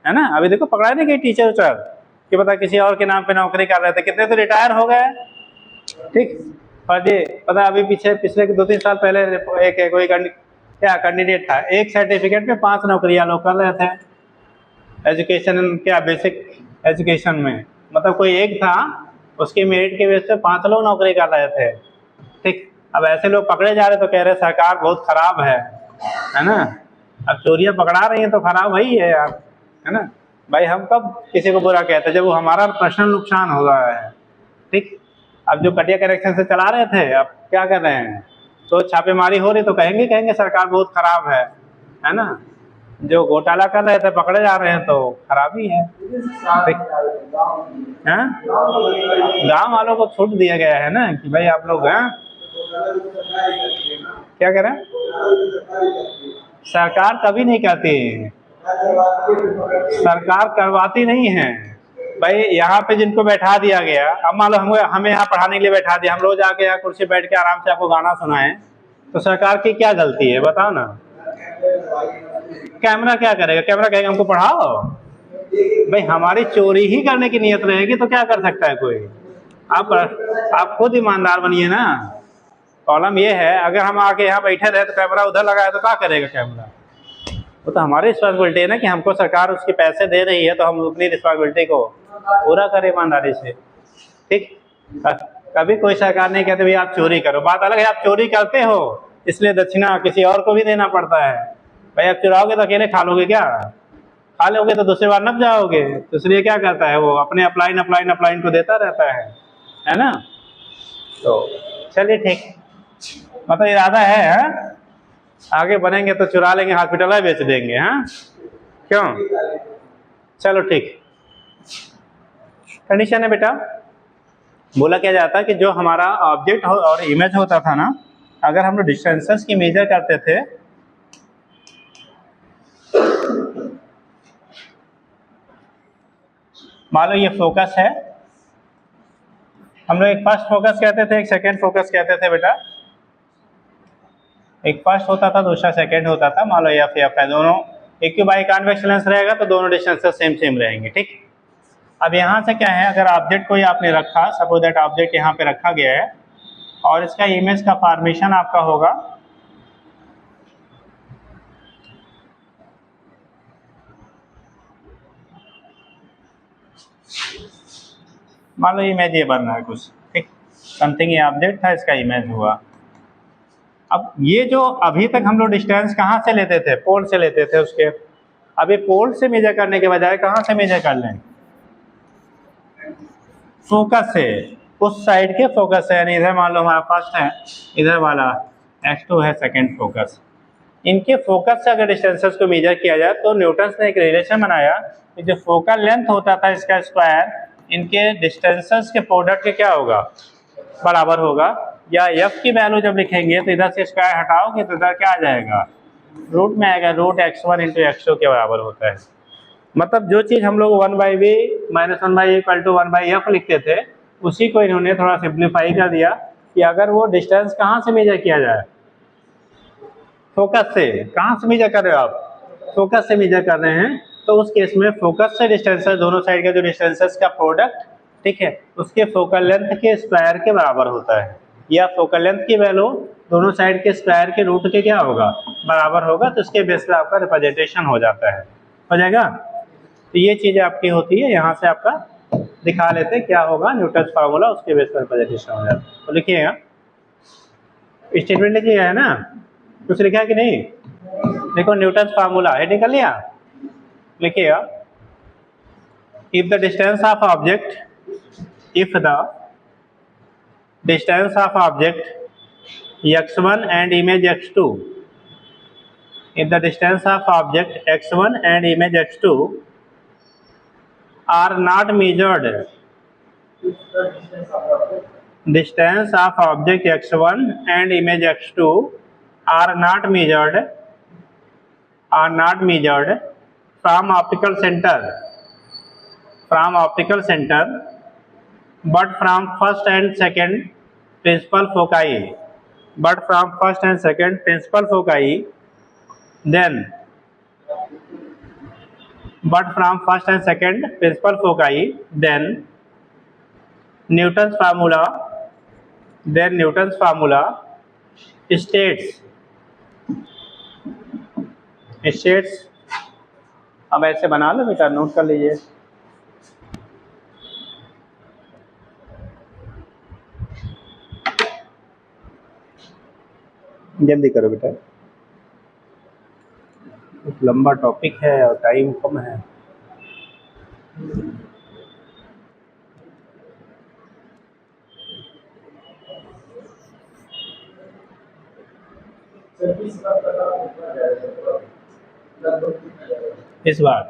है ना। अभी देखो पकड़ा नहीं गई टीचर उचर कि पता किसी और के नाम पे नौकरी कर रहे थे, कितने तो रिटायर हो गए। ठीक, और ये पता अभी पिछले 2-3 साल पहले एक कोई क्या कैंडिडेट था, एक सर्टिफिकेट पे 5 नौकरियां लोग कर रहे थे एजुकेशन, क्या बेसिक एजुकेशन में, मतलब कोई एक था उसकी मेरिट के बेस पे 5 लोग नौकरी कर रहे थे। ठीक, अब ऐसे लोग पकड़े जा रहे तो कह रहे सरकार बहुत खराब है ना। अब चोरियां पकड़ा रही हैं तो खराब वही है यार, है ना भाई। हम कब किसी को बुरा कहते हैं जब वो हमारा पर्सनल नुकसान हो रहा है। ठीक, अब जो कटिया करेक्शन से चला रहे थे अब क्या कर रहे हैं, तो छापेमारी हो रही तो कहेंगे सरकार बहुत खराब है ना। जो घोटाला कर रहे थे पकड़े जा रहे हैं तो खराबी है। गांव वालों को छूट दिया गया है ना कि भाई आप लोग हैं क्या कह रहे हैं? सरकार कभी नहीं करती, सरकार करवाती नहीं है भाई। यहाँ पे जिनको बैठा दिया गया, अब मान लो हमें यहाँ पढ़ाने के लिए बैठा दिया, हम रोज आके यहाँ कुर्सी बैठ के आराम से आपको गाना सुनाएं, तो सरकार की क्या गलती है बताओ ना? कैमरा क्या करेगा? कैमरा कहेगा हमको पढ़ाओ? भाई हमारी चोरी ही करने की नियत रहेगी तो क्या कर सकता है कोई? आप खुद ईमानदार बनिए ना। प्रॉब्लम ये है, अगर हम आके यहाँ बैठे रहे तो कैमरा उधर लगाया तो क्या करेगा कैमरा? वो तो हमारी रिस्पॉन्सिबिलिटी है ना कि हमको सरकार उसके पैसे दे रही है तो हम अपनी रिस्पॉन्सिबिलिटी को पूरा करें ईमानदारी से, ठीक। कभी कोई सरकार नहीं कहते भाई आप चोरी करो। बात अलग है आप चोरी करते हो इसलिए दक्षिणा किसी और को भी देना पड़ता है। भाई आप चुराओगे तो अकेले खा लोगे क्या? खा लोगे तो दूसरी बार नप जाओगे, तो इसलिए क्या करता है वो अपने अपलाइन को देता रहता है ना। तो चलिए ठीक, मतलब इरादा है आगे बढ़ेंगे तो चुरा लेंगे, हॉस्पिटल बेच देंगे। हाँ क्यों? चलो ठीक। कंडीशन है बेटा, बोला क्या जाता है कि जो हमारा ऑब्जेक्ट और इमेज होता था ना, अगर हम लोग डिस्टेंसेस की मेजर करते थे मान लो ये फोकस है, हम लोग एक फर्स्ट फोकस कहते थे, एक सेकेंड फोकस कहते थे बेटा। एक फर्स्ट होता था, दूसरा सेकेंड होता था। मान लो एफ है, दोनों एक ही बाई कॉन्वेक्स लेंस रहेगा तो दोनों डिस्टेंसेस सेम रहेंगे, ठीक। अब यहाँ से क्या है, अगर ऑब्जेक्ट कोई आपने रखा, सपोज दैट ऑब्जेक्ट यहाँ पे रखा गया है और इसका इमेज का फॉर्मेशन आपका होगा मान लो इमेज ये बन रहा है कुछ, ठीक। समथिंग ये ऑब्जेक्ट था, इसका इमेज हुआ। अब ये जो अभी तक हम लोग डिस्टेंस कहाँ से लेते थे? पोल से लेते थे उसके। अब ये पोल से मेजर करने के बजाय कहाँ से मेजर कर लें? फोकस से, उस साइड के फोकस से। यानी इधर मान लो हमारा फर्स्ट है, इधर वाला x2 है सेकेंड फोकस। इनके फोकस से अगर डिस्टेंसेस को मेजर किया जाए तो न्यूटन ने एक रिलेशन बनाया कि जो फोकल लेंथ होता था इसका स्क्वायर, इनके डिस्टेंसेस के प्रोडक्ट के क्या होगा? बराबर होगा। या f की वैल्यू जब लिखेंगे तो इधर से स्क्वायर हटाओगे तो इधर क्या आ जाएगा? रूट में आएगा। रूट x1 इंटू x2 के बराबर होता है। मतलब जो चीज़ हम लोग 1/v minus 1/a equal to 1/f लिखते थे, उसी को इन्होंने थोड़ा सिंप्लीफाई कर दिया कि अगर वो डिस्टेंस कहाँ से मेजर किया जाए? फोकस से। कहाँ से मेजर कर रहे हो आप? फोकस से मेजर कर रहे हैं, तो उस केस में फोकस से डिस्टेंसेस, दोनों साइड के जो डिस्टेंसेस का प्रोडक्ट, ठीक है, उसके फोकल लेंथ के स्क्वायर के बराबर होता है। या फोकल लेंथ की वैल्यू दोनों साइड के स्क्वायर के रूट के क्या होगा? बराबर होगा। तो उसके बेस पर आपका रिप्रेजेंटेशन हो जाता है, हो जाएगा। तो ये चीज़ें आपकी होती है, यहाँ से आपका दिखा लेते हैं क्या होगा न्यूटन फार्मूला, उसके बेस पर रिप्रेजेंटेशन हो जाता है। तो लिखिएगा, स्टेटमेंट लिखिएगा, है ना? कुछ लिखा है कि नहीं? देखो न्यूटन फार्मूला है, निकल लिया? लिखिएगा, if the distance of object, if the distance of object x1 and image x2, if the distance of object x1 and image x2 are not measured, distance of object x1 and image x2 are not measured from optical center but from first and second principal foci, then Newton's formula states, अब ऐसे बना लो बेटा, note कर लीजिए। जल्दी करो बेटा, एक लंबा टॉपिक है और टाइम कम है। इस बार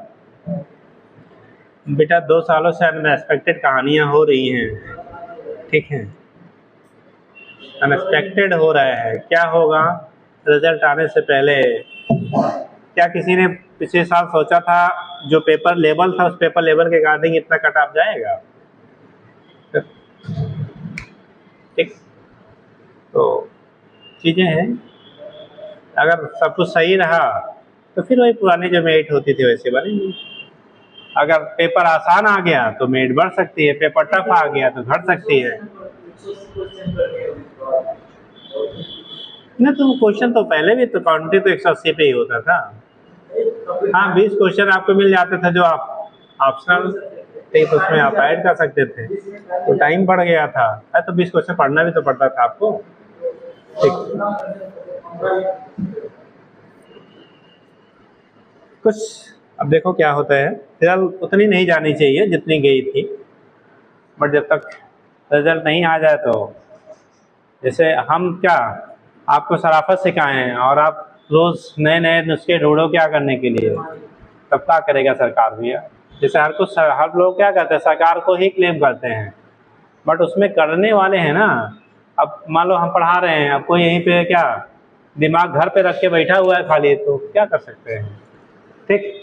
बेटा 2 सालों से अनएक्सपेक्टेड कहानियां हो रही हैं, ठीक है? अनएक्सपेक्टेड हो रहा है। क्या होगा रिजल्ट आने से पहले क्या किसी ने पिछले साल सोचा था जो पेपर लेवल था उस पेपर लेवल के अकॉर्डिंग इतना कट ऑफ जाएगा? ठीक, तो चीज़ें हैं, अगर सब कुछ सही रहा तो फिर वही पुरानी जो मेरिट होती थी वैसे बनेगी। अगर पेपर आसान आ गया तो मेरिट बढ़ सकती है, पेपर टफ आ गया तो घट सकती है। ना तो क्वेश्चन तो पहले भी तो क्वांटिटी तो 180 पे ही होता था। हाँ, 20 क्वेश्चन आपको मिल जाते थे जो आप ऑप्शनल थे तो उसमें आप ऐड कर सकते थे, तो टाइम बढ़ गया था। तो 20 क्वेश्चन पढ़ना भी तो पड़ता था आपको। ठीक, कुछ अब देखो क्या होता है। फिलहाल उतनी नहीं जानी चाहिए जितनी गई थी, बट जब तक रिजल्ट नहीं आ जाए तो जैसे हम क्या आपको शराफत सिखाए हैं और आप रोज़ नए नए नुस्खे ढूंढो क्या करने के लिए, तब क्या करेगा सरकार भैया? जैसे हर लोग क्या करते हैं, सरकार को ही क्लेम करते हैं, बट उसमें करने वाले हैं ना। अब मान लो हम पढ़ा रहे हैं, अब कोई यहीं पे क्या दिमाग घर पे रख के बैठा हुआ है खाली, तो क्या कर सकते हैं? ठीक,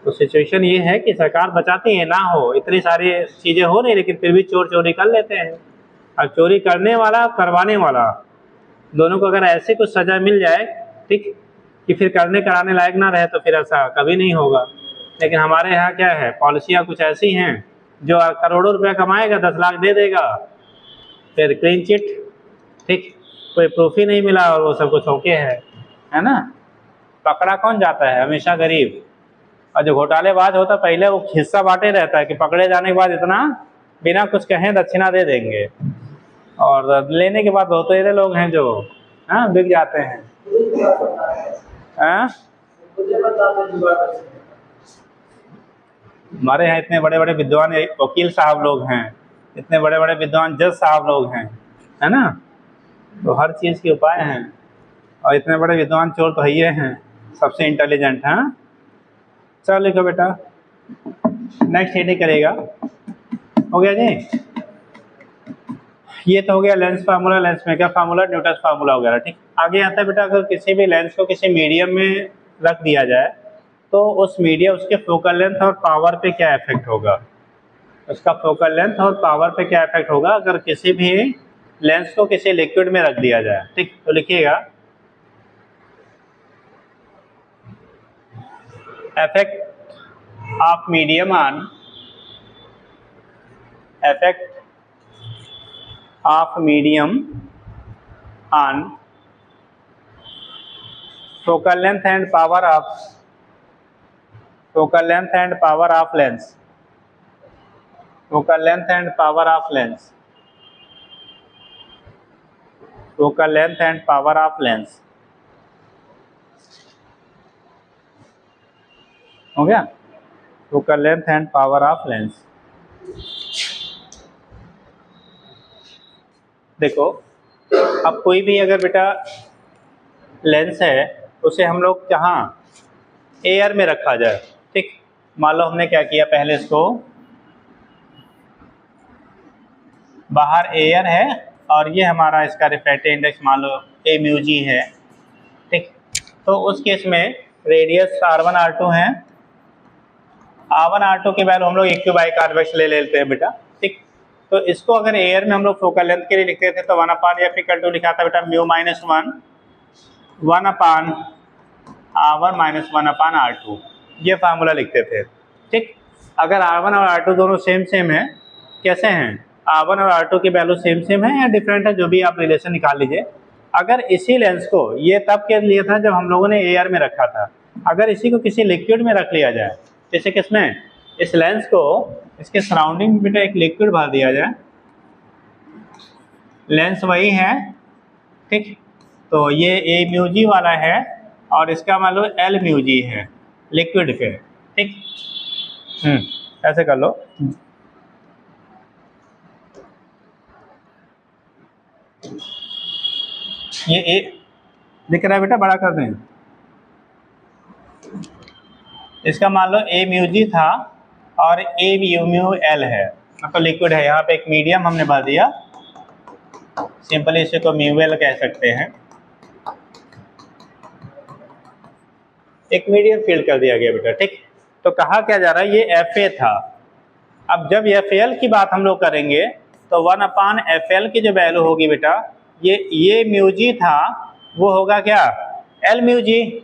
तो सिचुएशन ये है कि सरकार बचाती है ना हो, इतनी सारी चीज़ें हो रही, लेकिन फिर भी चोर चोरी कर लेते हैं। और चोरी करने वाला करवाने वाला दोनों को अगर ऐसे कुछ सज़ा मिल जाए, ठीक, कि फिर करने कराने लायक ना रहे, तो फिर ऐसा कभी नहीं होगा। लेकिन हमारे यहाँ क्या है, पॉलिसियाँ कुछ ऐसी हैं, जो करोड़ों रुपया कमाएगा 10 लाख दे देगा, फिर क्लीन चिट, ठीक, कोई प्रूफ ही नहीं मिला और वो सब कुछ ओके है ना। पकड़ा कौन जाता है? हमेशा गरीब। और जो घोटालेबाज होता है पहले वो हिस्सा बांटे रहता है कि पकड़े जाने के बाद इतना बिना कुछ कहें दक्षिणा दे देंगे, और लेने के बाद बहुत ऐसे लोग हैं जो बिक जाते हैं। हमारे यहाँ इतने बड़े बड़े विद्वान वकील साहब लोग हैं, इतने बड़े बड़े विद्वान जज साहब लोग हैं, है ना, तो हर चीज़ के उपाय हैं। और इतने बड़े विद्वान चोर तो ही हैं, सबसे इंटेलिजेंट हैं। चलो लिखो बेटा, नेक्स्ट हेडिंग करेगा। हो गया जी, ये तो हो गया lens formula, lens maker formula, Newton formula वगैरह। ठीक, आगे आता है बेटा, अगर किसी भी लेंस को किसी मीडियम में रख दिया जाए तो उस मीडियम उसके फोकल लेंथ और पावर पे क्या इफेक्ट होगा। उसका फोकल लेंथ और पावर पे क्या इफेक्ट होगा अगर किसी भी लेंस को किसी लिक्विड में रख दिया जाए। ठीक, तो लिखिएगा, effect of medium on focal length and power of lens. Focal length and power of lens. Focal length and power of lens. हो गया, focal length and power of lens. देखो, अब कोई भी अगर बेटा लेंस है उसे हम लोग कहाँ एयर में रखा जाए। ठीक, मान लो हमने क्या किया, पहले इसको बाहर एयर है और ये हमारा इसका रिफ्रैक्टिव इंडेक्स मान लो a म्यू जी है। ठीक, तो उस केस में रेडियस r1 r2 है। r1 r2 की वैल्यू हम लोग इक्यू बाई कॉन्वेक्स ले लेते हैं बेटा। ठीक, तो इसको अगर एयर में हम लोग फोकल लेंथ के लिए लिखते थे तो 1/f लिखा था बेटा mu minus 1/r1 minus 1/r2, ये फार्मूला लिखते थे। ठीक, अगर r1 और r2 दोनों सेम है, कैसे हैं, r1 और r2 की वैल्यू सेम है या डिफरेंट है, जो भी आप रिलेशन निकाल लीजिए। अगर इसी लेंस को, ये तब के लिए था जब हम लोगों ने एयर में रखा था, अगर इसी को किसी लिक्विड में रख लिया जाए, जैसे किसमें, इस लेंस को इसके सराउंडिंग में बेटा एक लिक्विड भर दिया जाए, लेंस वही है। ठीक, तो ये a म्यू जी वाला है और इसका मान लो l म्यू जी है लिक्विड पे। ठीक, ऐसे कर लो। ये a दिख रहा है बेटा, बड़ा कर दें। इसका मान लो a म्यू जी था और a म्यू l है, मतलब लिक्विड है। यहाँ पे एक मीडियम हमने भर दिया, सिंपली इसे को म्यू एल कह सकते हैं। एक मीडियम फील्ड कर दिया गया बेटा, ठीक। तो कहा क्या जा रहा है, ये FA था। अब जब FL की बात हम लोग करेंगे तो 1/FL की जो वैल्यू होगी बेटा, ये म्यू जी था, वो होगा क्या, L म्यू जी।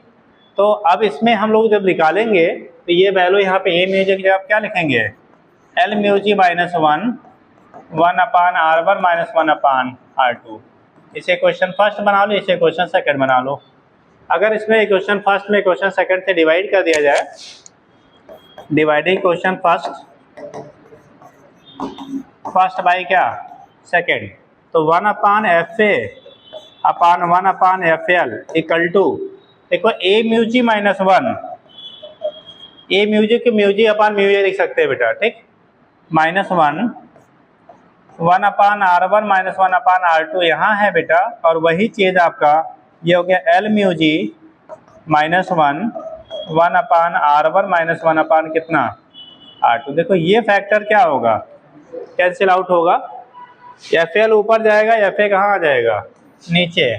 तो अब इसमें हम लोग जब निकालेंगे तो ये वैल्यू यहाँ पे A म्यू जी की जगह आप क्या लिखेंगे, L mu g minus 1/R1 minus 1/R2। इसे क्वेश्चन फर्स्ट बना लो, इसे क्वेश्चन सेकंड बना लो। अगर इसमें क्वेश्चन फर्स्ट में क्वेश्चन सेकंड से डिवाइड कर दिया जाए, डिवाइडिंग क्वेश्चन फर्स्ट बाई क्या, सेकंड, तो 1/FA upon 1/FL equal to, देखो A mu g minus 1, A mu g को म्यू जी अपान म्यू ए लिख सकते हैं बेटा, ठीक, माइनस 1/R1 माइनस 1/R2 यहाँ है बेटा। और वही चीज आपका ये हो गया L mu g minus 1/R1 minus 1 कितना, R2। देखो ये फैक्टर क्या होगा, कैंसिल आउट होगा, FL ऊपर जाएगा, FA कहाँ आ जाएगा, नीचे।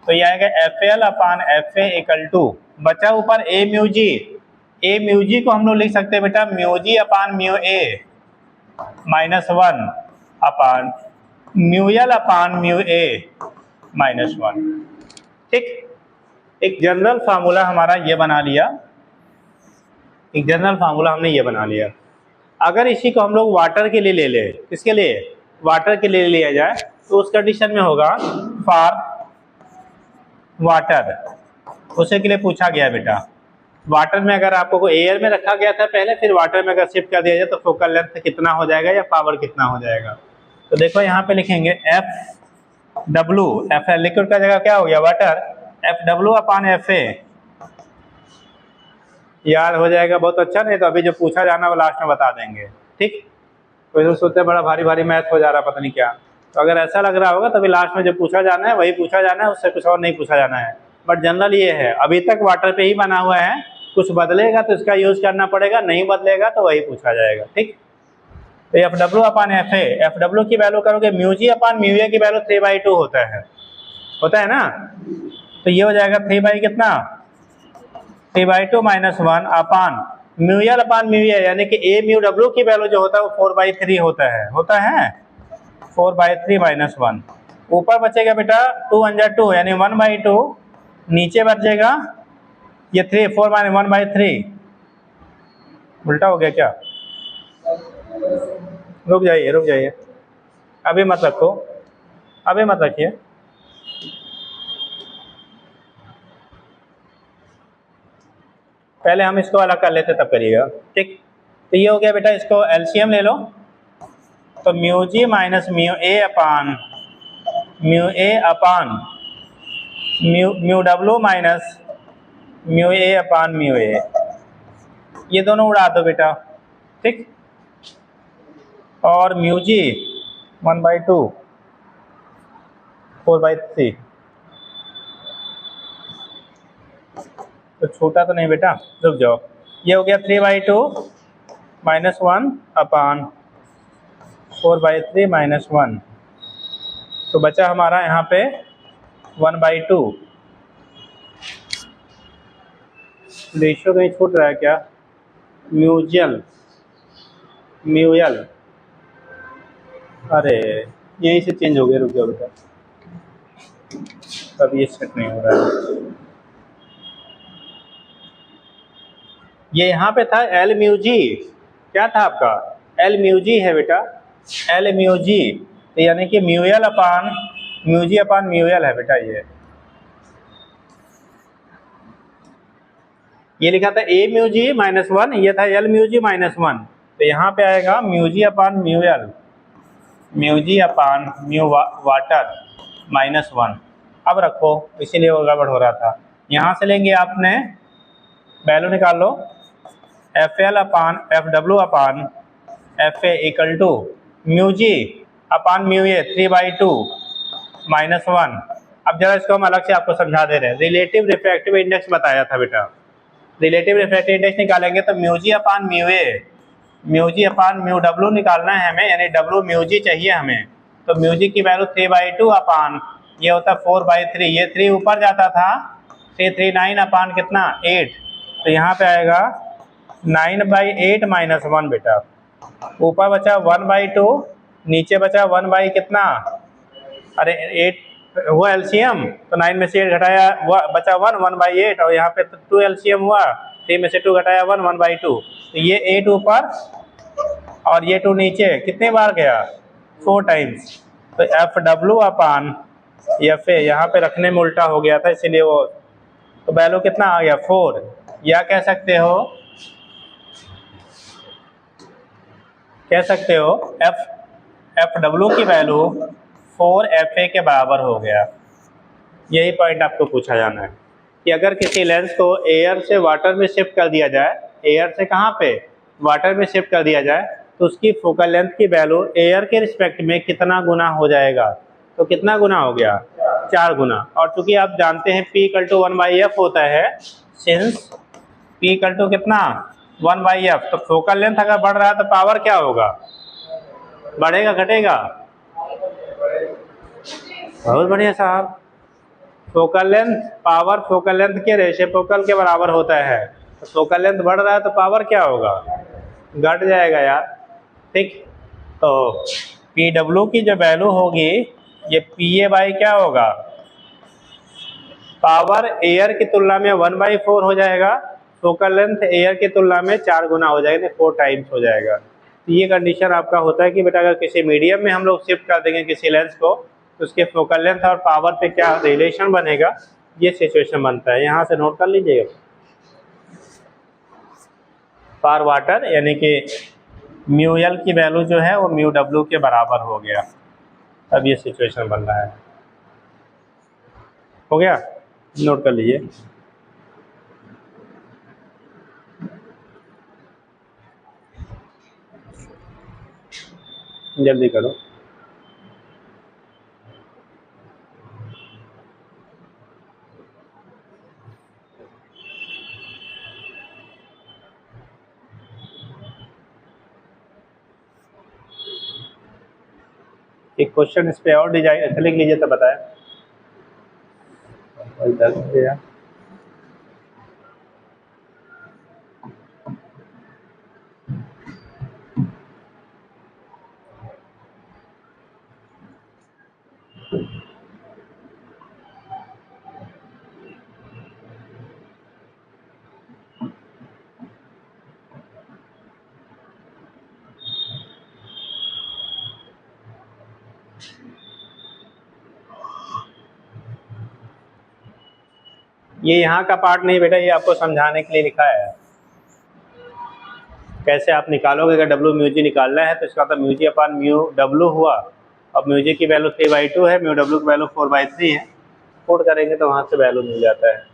तो ये आएगा FL upon FA equal to, बचा ऊपर A mu g. A mu g को हम लोग लिख सकते हैं बेटा mu ji upon mu a minus 1 upon mu l upon mu a minus 1, ठीक। एक जनरल फार्मूला हमारा ये बना लिया, एक जनरल फार्मूला हमने ये बना लिया। अगर इसी को हम लोग वाटर के लिए ले ले, किसके लिए, वाटर के लिए लिया जाए, तो उस कंडीशन में होगा फॉर वाटर, उसे के लिए पूछा गया बेटा। वाटर में अगर आपको कोई एयर में रखा गया था पहले, फिर वाटर में अगर शिफ्ट कर दिया जाए तो फोकल लेंथ कितना हो जाएगा या पावर कितना हो जाएगा। तो देखो यहाँ पे लिखेंगे FW, FL लिक्विड का जगह क्या हो गया वाटर, FW अपान FA, याद हो जाएगा, बहुत अच्छा। नहीं तो अभी जो पूछा जाना वो लास्ट में बता देंगे, ठीक। कोई तो सोचते बड़ा भारी भारी मैथ हो जा रहा पता नहीं क्या, तो अगर ऐसा लग रहा होगा तभी लास्ट में जो पूछा जाना है वही पूछा जाना है, उससे कुछ और नहीं पूछा जाना है। बट जनरल ये है, अभी तक वाटर पे ही बना हुआ है, कुछ बदलेगा तो इसका यूज करना पड़ेगा, नहीं बदलेगा तो वही पूछा जाएगा, ठीक। तो FW अपान FA, FW की वैल्यू करोगे म्यू जी अपान म्यू ए की वैल्यू 3/2 होता है ना। तो ये हो जाएगा 3 बाई कितना, 3/2 minus 1 upon mu l upon mu ए, यानी कि A म्यू W की वैल्यू जो होता है वो 4/3 होता है 4/3 माइनस 1। ऊपर बचेगा बेटा 2 × 2 यानी 1/2, नीचे बचेगा ये 3, 4 माइनस 1/3, उल्टा हो गया क्या, रुक जाइए, अभी मत रखो, अभी मत रखिए। पहले हम इसको अलग कर लेते तब करिएगा, ठीक। तो ये हो गया बेटा, इसको एलसीएम ले लो, तो mu g minus mu A upon mu W minus mu A upon mu ए, ये दोनों उड़ा दो बेटा, ठीक। और म्यू जी 1/2 4/3, तो छोटा तो नहीं बेटा, रुक जाओ। ये हो गया 3/2 माइनस 1 अपान 4/3 माइनस 1, तो बचा हमारा यहाँ पे 1/2। रेशियो कहीं छूट रहा है क्या, म्यूएल, अरे यहीं से चेंज हो गया, रुक जाओ बेटा, तब ये सेट नहीं हो रहा है। ये यहाँ पे था L म्यू जी, क्या था आपका L म्यू जी है बेटा, L म्यू जी, तो यानी कि mu l upon mu G upon mu L है बेटा। ये लिखा था A म्यू जी माइनस 1, ये था L म्यू जी माइनस 1, तो यहाँ पे आएगा mu G upon mu L, mu G upon mu water minus 1। अब रखो, इसीलिए वो गड़बड़ हो रहा था। यहाँ से लेंगे आपने वैल्यू निकाल लो, FL upon FW upon FA equal to mu ji upon mu A 3/2 minus 1। अब जरा इसको हम अलग से आपको समझा दे रहे हैं। रिलेटिव रिफ्रैक्टिव इंडेक्स बताया था बेटा, रिलेटिव रिफ्रैक्टिव इंडेक्स निकालेंगे तो म्यू जी अपान म्यू ए, mu G upon mu W निकालना है हमें, यानी डब्ल्यू म्यू जी चाहिए हमें। तो म्यू जी की वैल्यू 3/2 अपान ये होता 4/3, ये 3 ऊपर जाता था 339 अपान कितना 8, तो यहाँ पे आएगा 9/8 - 1 बेटा। ऊपर बचा 1/2, नीचे बचा 1 बाई कितना, अरे 8 हुआ एलसीएम, तो 9 में से 8 घटाया बचा 1/8, और यहाँ पे 2 एलसीएम हुआ, 3 में से 2 घटाया 1/2, तो ये 8 ऊपर और ये 2 नीचे, कितने बार गया 4 टाइम्स। तो FW अपान FA यहाँ पे रखने में उल्टा हो गया था, इसीलिए वो, तो वैल्यू कितना आ गया 4, या कह सकते हो FW की वैल्यू 4FA के बराबर हो गया। यही पॉइंट आपको पूछा जाना है कि अगर किसी लेंस को एयर से वाटर में शिफ्ट कर दिया जाए, एयर से कहाँ पे वाटर में शिफ्ट कर दिया जाए, तो उसकी फोकल लेंथ की वैल्यू एयर के रिस्पेक्ट में कितना गुना हो जाएगा, तो कितना गुना हो गया 4 गुना। और चूंकि आप जानते हैं P = 1/f होता है, सिंस P = कितना 1/f, तो फोकल लेंथ अगर बढ़ रहा है तो पावर क्या होगा, बढ़ेगा घटेगा, बहुत बढ़िया साहब। Focal length power focal length के रेसिप्रोकल के बराबर होता है, तो फोकल लेंथ बढ़ रहा है तो पावर क्या होगा, घट जाएगा यार, ठीक। तो PW की जो वैल्यू होगी ये PA बाई क्या होगा, पावर एयर की तुलना में 1/4 हो जाएगा, फोकल लेंथ एयर की तुलना में 4 गुना हो जाएगा, 4 टाइम्स हो जाएगा। तो ये कंडीशन आपका होता है कि बेटा अगर किसी मीडियम में हम लोग शिफ्ट कर देंगे किसी लेंस को, तो उसके फोकल लेंथ और पावर पे क्या रिलेशन बनेगा, ये सिचुएशन बनता है। यहाँ से नोट कर लीजिएगा, फॉर वाटर यानी कि μL की वैल्यू जो है वो μW के बराबर हो गया, अब ये सिचुएशन बन रहा है, हो गया, नोट कर लीजिए। जल्दी करो। एक क्वेश्चन इस पे और डिजाइन लिख लीजिए तो बताएं। ये यहाँ का पार्ट नहीं बेटा, ये आपको समझाने के लिए लिखा है, कैसे आप निकालोगे। अगर W म्यू जी निकालना है तो इसका मतलब mu G upon mu W हुआ, अब म्यू जी की वैल्यू 3/2 है, म्यू W की वैल्यू 4/3 है, पुट करेंगे तो वहाँ से वैल्यू मिल जाता है।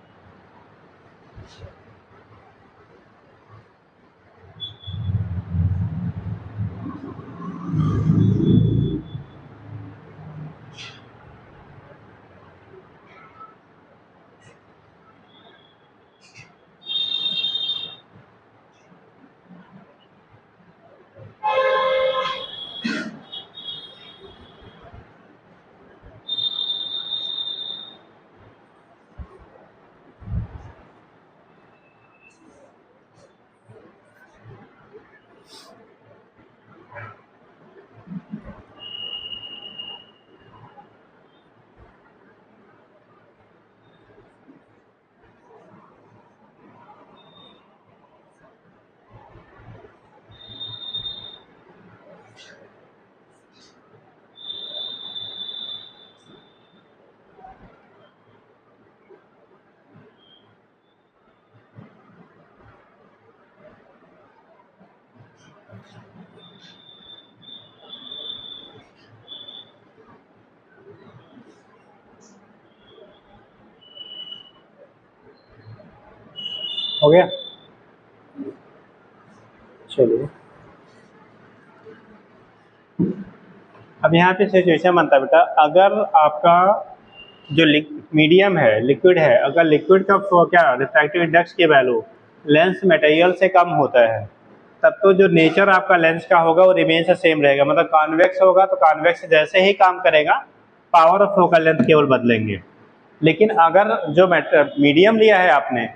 हो गया, चलिए। अब यहाँ पे सिचुएशन बनता है बेटा, अगर आपका जो मीडियम है, लिक्विड है, अगर लिक्विड का क्या रिफ्रैक्टिव इंडेक्स की वैल्यू लेंस मटेरियल से कम होता है, तब तो जो नेचर आपका लेंस का होगा वो रिमेन से सेम रहेगा, मतलब कॉन्वेक्स होगा तो कॉन्वेक्स जैसे ही काम करेगा, पावर ऑफ फोकल लेंथ केवल बदलेंगे। लेकिन अगर जो मीडियम लिया है आपने,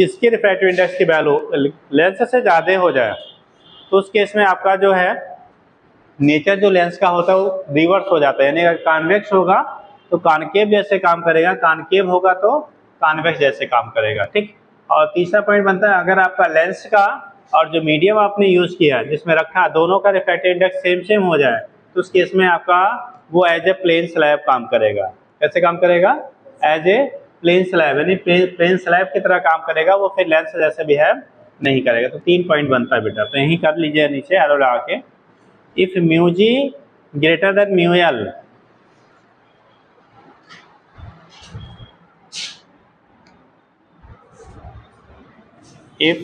इसके रिफ्रैक्टिव इंडेक्स की वैल्यू लेंस से ज़्यादा हो जाए, तो उस केस में आपका जो है नेचर जो लेंस का होता है वो रिवर्स हो जाता है, यानी अगर कॉन्वेक्स होगा तो कॉनकेव जैसे काम करेगा, कॉनकेव होगा तो कॉन्वेक्स जैसे काम करेगा, ठीक। और तीसरा पॉइंट बनता है, अगर आपका लेंस का और जो मीडियम आपने यूज़ किया जिसमें रखा दोनों का रिफ्रैक्टिव इंडेक्स सेम सेम हो जाए, तो उस केस में आपका वो एज ए प्लेन स्लैब काम करेगा। कैसे काम करेगा? एज ए प्लेन स्लैब, यानी प्लेन स्लैब की तरह काम करेगा, वो फिर लेंस जैसे बिहेव नहीं करेगा। तो 3 पॉइंट बनता है बेटा, तो यही कर लीजिए नीचे एरो लगा के। If mu G greater than mu L, if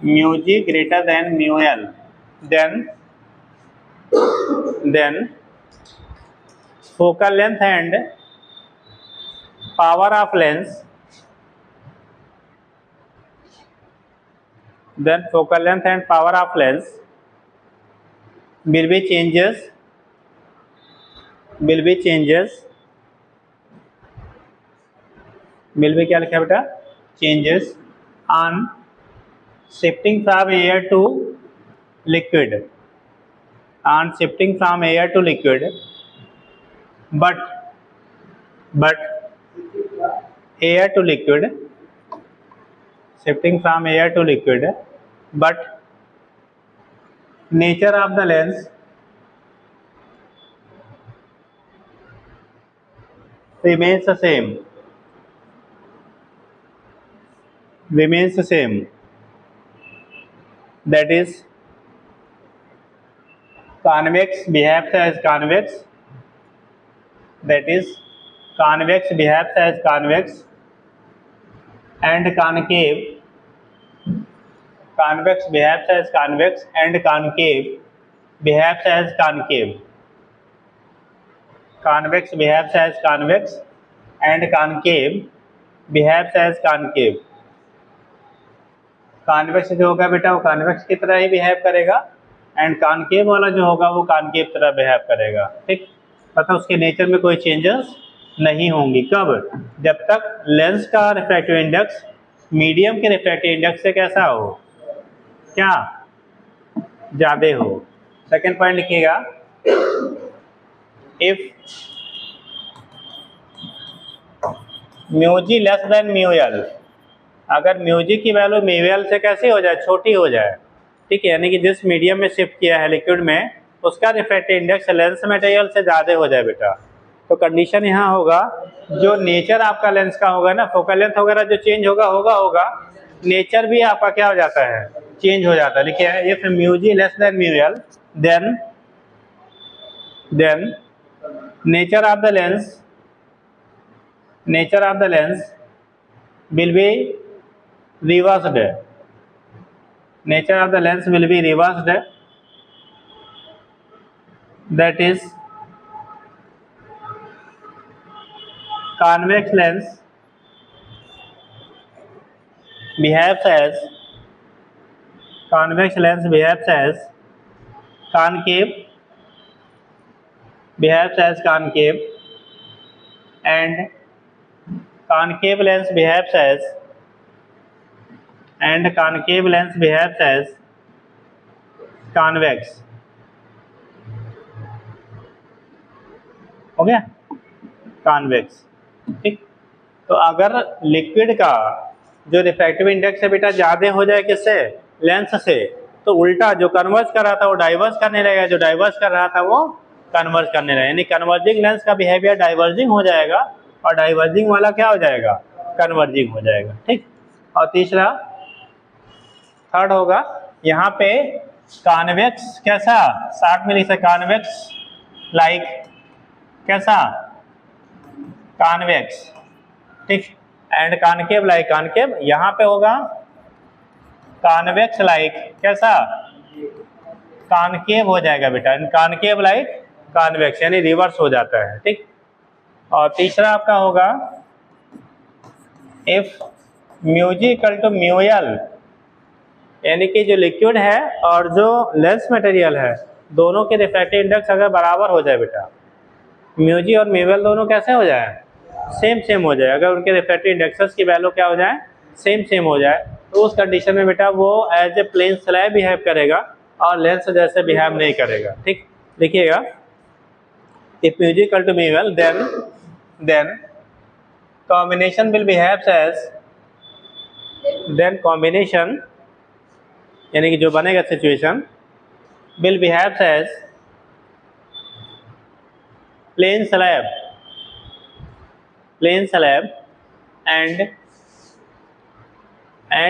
mu g greater than mu l, then focal length and power of lens, will be changes क्या लिखा बेटा? Changes on shifting from air to liquid, but air to liquid, shifting from air to liquid, but nature of the lens remains the same, that is convex behaves as convex, and concave behaves as convex, and concave behaves as concave, and concave behaves as concave। Convex जो होगा बेटा वो convex की तरह ही behave करेगा, and concave वाला जो होगा वो कॉनकेव तरह बिहेव करेगा, ठीक। मतलब उसके नेचर में कोई चेंजेस नहीं होंगी। कब? जब तक लेंस का रिफ्रैक्टिव इंडेक्स मीडियम के रिफ्रैक्टिव इंडेक्स से कैसा हो? क्या? ज़्यादा हो। सेकेंड पॉइंट लिखिएगा, if mu G less than mu L, अगर म्यू जी की वैल्यू म्यू एल से कैसी हो जाए? छोटी हो जाए, ठीक है। यानी कि जिस मीडियम में शिफ्ट किया है लिक्विड में, उसका रिफ्रैक्टिव इंडेक्स लेंस मटेरियल से ज़्यादा हो जाए बेटा, तो कंडीशन यहाँ होगा जो नेचर आपका लेंस का होगा ना, फोकल लेंथ वगैरह जो चेंज होगा नेचर भी आपका क्या हो जाता है? चेंज हो जाता है। लिखिए, if mu G less than mu L, then nature of the lens will be reversed, that is convex lens behaves as concave, and concave lens behaves as convex। हो गया? कॉन्वेक्स, ठीक। तो अगर लिक्विड का जो रिफ्रैक्टिव इंडेक्स है बेटा ज़्यादा हो जाए किससे? लेंस से, तो उल्टा जो कन्वर्ज कर रहा था वो डाइवर्स करने लगेगा, जो डाइवर्स कर रहा था वो कन्वर्ज करने लगेगा, यानी कन्वर्जिंग लेंस का बिहेवियर डाइवर्जिंग हो जाएगा, और डाइवर्जिंग वाला क्या हो जाएगा? कन्वर्जिंग हो जाएगा, ठीक। और तीसरा, थर्ड होगा यहाँ पे कॉन्वेक्स कैसा? शॉर्ट में लिख सकते कॉन्वेक्स लाइक, कैसा? कॉन्वेक्स, ठीक। एंड कॉनकेव लाइक कॉनकेव, यहाँ पे होगा कॉन्वेक्स लाइक कैसा? कॉनकेव हो जाएगा बेटा, कॉनकेव लाइक कॉन्वेक्स, यानी रिवर्स हो जाता है, ठीक। और तीसरा आपका होगा if mu G equal to mu L, यानी कि जो लिक्विड है और जो लेंस मटेरियल है दोनों के रिफ्रैक्टिव इंडेक्स अगर बराबर हो जाए बेटा, म्यू जी और म्यू एल दोनों कैसे हो जाए, सेम सेम हो जाए। अगर उनके रिफ्रैक्टिव इंडेक्सेस की वैल्यू क्या हो जाए, सेम सेम हो जाए, तो उस कंडीशन में बेटा वो as a plane slab behave करेगा और लेंस जैसे बिहेव नहीं करेगा। ठीक, देखिएगा, if mu G equal to mu L then combination will behave as, then combination यानी कि जो बनेगा situation will behave as plane slab and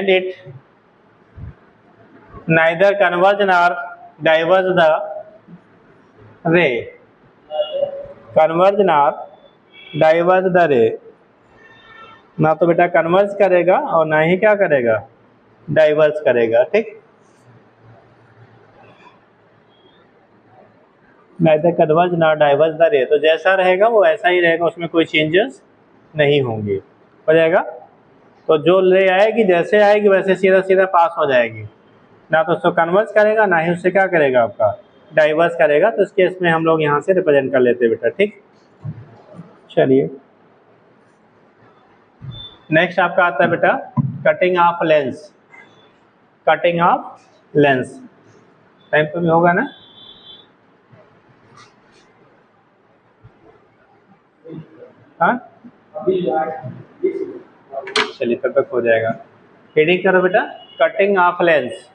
it neither converge nor diverge the ray, converge nor diverge the ray, ना तो बेटा converge करेगा और ना ही क्या करेगा, डाइवर्स करेगा। ठीक, neither कन्वर्ज ना डाइवर्स द रे, तो जैसा रहेगा वो ऐसा ही रहेगा, उसमें कोई चेंजेस नहीं होंगे, हो जाएगा। तो जो रे आएगी जैसे आएगी वैसे सीधा सीधा पास हो जाएगी, ना तो उसको कन्वर्ज करेगा ना ही उससे क्या करेगा, आपका डाइवर्स करेगा। तो इस केस में हम लोग यहाँ से रिप्रेजेंट कर लेते हैं बेटा। ठीक, चलिए नेक्स्ट आपका आता है बेटा cutting of lens. Cutting of lens time पे भी होगा ना, हाँ चलिए तब तक हो जाएगा। हेडिंग करो बेटा, cutting of lens,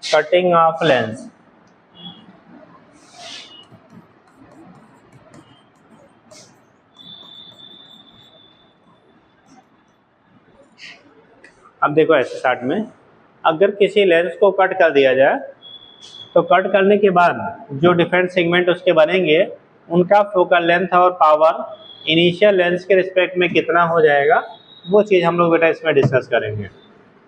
cutting of lens. अब देखो ऐसे स्टार्ट में, अगर किसी लेंस को कट कर दिया जाए तो कट करने के बाद जो डिफरेंट सेगमेंट उसके बनेंगे उनका फोकल लेंथ और पावर इनिशियल लेंस के रिस्पेक्ट में कितना हो जाएगा, वो चीज़ हम लोग बेटा इसमें डिस्कस करेंगे।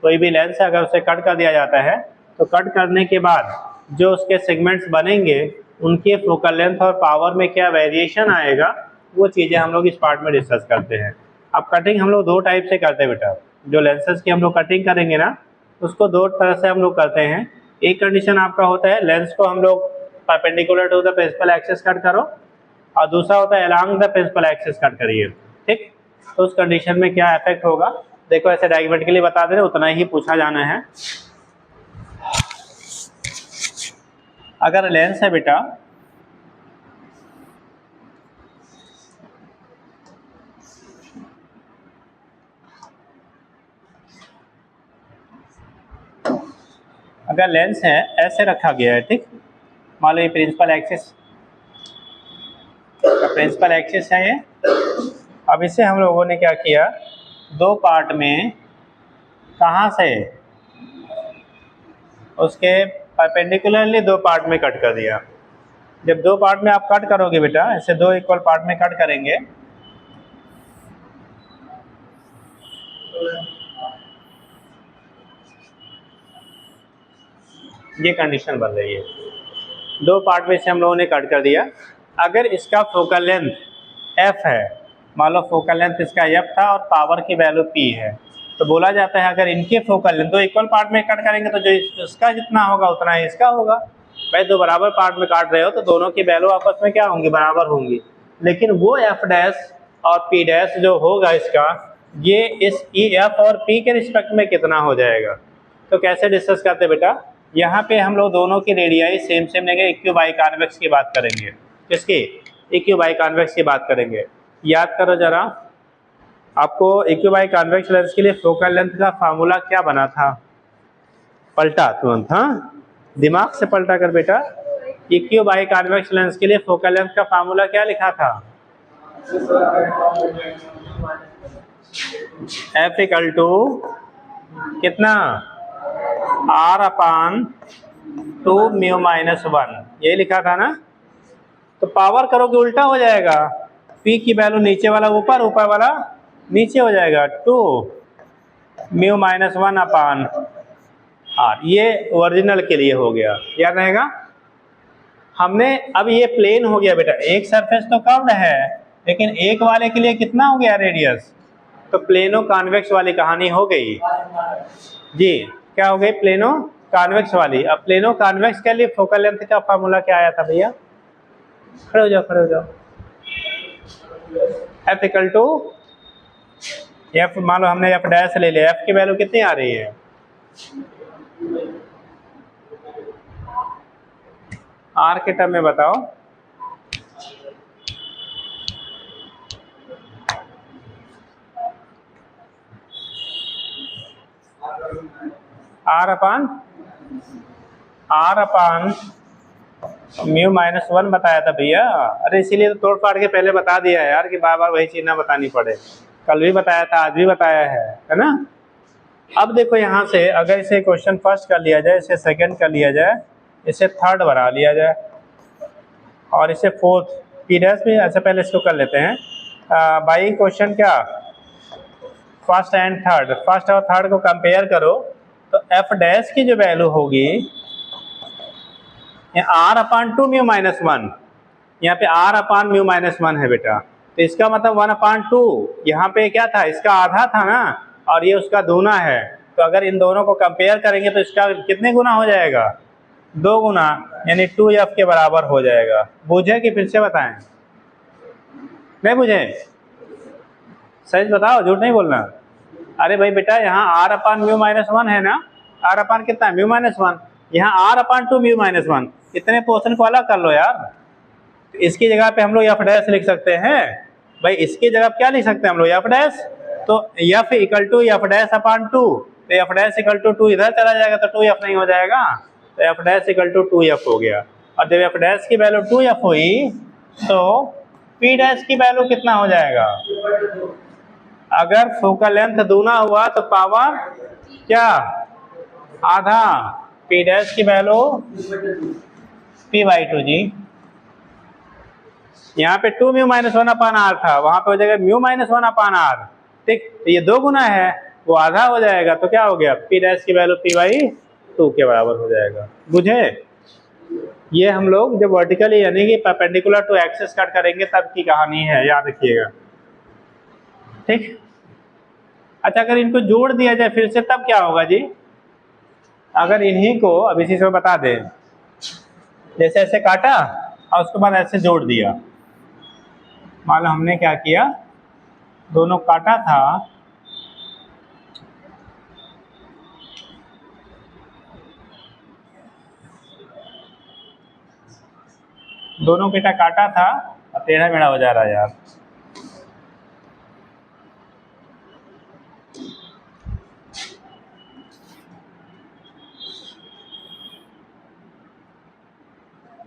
कोई भी लेंस है अगर उसे कट कर दिया जाता है तो कट करने के बाद जो उसके सेगमेंट्स बनेंगे उनके फोकल लेंथ और पावर में क्या वेरिएशन आएगा, वो चीज़ें हम लोग इस पार्ट में डिस्कस करते हैं। अब कटिंग हम लोग दो टाइप से करते हैं बेटा, जो लेंसेज की हम लोग कटिंग करेंगे ना उसको दो तरह से हम लोग करते हैं। एक कंडीशन आपका होता है लेंस को हम लोग perpendicular to the principal axis cut करो, और दूसरा होता है along the principal axis cut करिए। ठीक, तो उस कंडीशन में क्या इफेक्ट होगा, देखो ऐसे डायग्रामेटिकली बता दे रहे, उतना ही पूछा जाना है। अगर लेंस है बेटा अगर लेंस है ऐसे रखा गया है, ठीक, मान लो ये प्रिंसिपल एक्सिस है ये। अब इसे हम लोगों ने क्या किया, दो पार्ट में कहाँ से उसके परपेंडिकुलरली दो पार्ट में कट कर दिया। जब दो पार्ट में आप कट करोगे बेटा, ऐसे दो इक्वल पार्ट में कट करेंगे ये कंडीशन बन रही है, दो पार्ट में से हम लोगों ने कट कर दिया। अगर इसका फोकल लेंथ f है, मान लो फोकल लेंथ इसका f था और पावर की वैल्यू p है, तो बोला जाता है अगर इनके फोकल लेंथ दो इक्वल पार्ट में कट करेंगे तो जो इसका जितना होगा उतना ही इसका होगा। भाई दो बराबर पार्ट में काट रहे हो तो दोनों की वैल्यू आपस में क्या होंगी, बराबर होंगी। लेकिन वो f डैश और p डैश जो होगा इसका, ये इस f और p के रिस्पेक्ट में कितना हो जाएगा। तो कैसे डिस्कस करते बेटा, यहाँ पे हम लोग दोनों की रेडियाई सेम सेम लेंगे, इक्यू बाई कॉन्वेक्स की बात करेंगे। किसकी, इक्यू बाई कॉन्वेक्स की बात करेंगे। याद करो जरा, आपको इक्यू बाई कॉन्वेक्स लेंस के लिए फोकल लेंथ का फार्मूला क्या बना था, पलटा तुरंत, हाँ दिमाग से पलटा कर बेटा। इक्यू बाई कॉन्वेक्स लेंस के लिए फोकल लेंथ का फार्मूला क्या लिखा था, एफ इक्वल टू कितना, r अपान 2 म्यू माइनस 1, ये लिखा था ना। तो पावर करोगे उल्टा हो जाएगा, p की वैल्यू नीचे वाला ऊपर, ऊपर वाला नीचे हो जाएगा, 2 म्यू माइनस 1 अपान r। ये ओरिजिनल के लिए हो गया, याद रहेगा। हमने अब ये प्लेन हो गया बेटा, एक सरफेस तो कर्व्ड है लेकिन एक वाले के लिए कितना हो गया रेडियस, तो प्लेनो कॉन्वेक्स वाली कहानी हो गई जी। क्या हो गई, प्लेनो कॉन्वेक्स वाली। अब प्लेनो कॉन्वेक्स के लिए फोकल लेंथ का फार्मूला क्या आया था भैया, खड़े हो जाओ, खड़े हो जाओ। एफ इक्वल टू एफ, मान लो हमने एफ डैश ले लिया, एफ की वैल्यू कितनी आ रही है? आर के टर्म में बताओ। आर अपान म्यू माइनस 1 बताया था भैया। अरे इसीलिए तो तोड़ फाड़ के पहले बता दिया है यार, कि बार बार वही चीज ना बतानी पड़े। कल भी बताया था, आज भी बताया है ना। अब देखो यहाँ से अगर इसे क्वेश्चन फर्स्ट कर लिया जाए, इसे सेकंड कर लिया जाए, इसे थर्ड बना लिया जाए और इसे फोर्थ पी डैश भी। अच्छा पहले इसको कर लेते हैं भाई। क्वेश्चन क्या, फर्स्ट एंड थर्ड, फर्स्ट और थर्ड को कंपेयर करो तो एफ डैश की जो वैल्यू होगी R upon two mu minus 1, यहाँ पे आर अपान म्यू माइनस 1 है बेटा, तो इसका मतलब 1 अपान 2, यहाँ पे क्या था, इसका आधा था ना, और ये उसका दूना है। तो अगर इन दोनों को कंपेयर करेंगे तो इसका कितने गुना हो जाएगा? 2 गुना, यानी 2f के बराबर हो जाएगा। बुझे कि फिर से बताएं? नहीं बुझे? सही बताओ, झूठ नहीं बोलना। अरे भाई बेटा यहाँ आर अपान म्यू माइनस 1 है ना, आर अपान कितना है? Mu minus 1। यहाँ आर अपान 2 म्यू माइनस 1, इतने पोर्शन को अलग कर लो यार। इसकी जगह पे हम लोग एफ डैश लिख सकते हैं भाई। इसकी जगह क्या लिख सकते हैं हम लोग? F dash. तो f equal to f dash upon 2, तो एफ डैश इक्वल टू 2 इधर चला जाएगा तो 2f नहीं हो जाएगा, तो F dash equal to 2f हो गया। और जब एफ डैश की वैल्यू 2f हुई तो पी डैश की वैल्यू कितना हो जाएगा? अगर फोकल लेंथ दूना हुआ तो पावर क्या? आधा। पी डैश की वैल्यू p/2 जी। यहाँ पे 2 म्यू माइनस 1 अपान आर था, वहां पे हो जाएगा म्यू माइनस 1 अपान आर। ठीक, तो ये 2 गुना है, वो आधा हो जाएगा, तो क्या हो गया? पी डैश की वैल्यू p/2 के बराबर हो जाएगा। बुझे? ये हम लोग जब वर्टिकली यानी कि परपेंडिकुलर टू एक्सिस कट करेंगे तब की कहानी है, याद रखिएगा। ठीक। अच्छा अगर इनको जोड़ दिया जाए फिर से तब क्या होगा जी? अगर इन्हीं को अब इसी से बता दें, जैसे ऐसे काटा और उसके बाद ऐसे जोड़ दिया। मान लो हमने क्या किया, दोनों काटा था, दोनों बेटा काटा था, अब टेढ़ा मेढ़ा हो जा रहा है यार।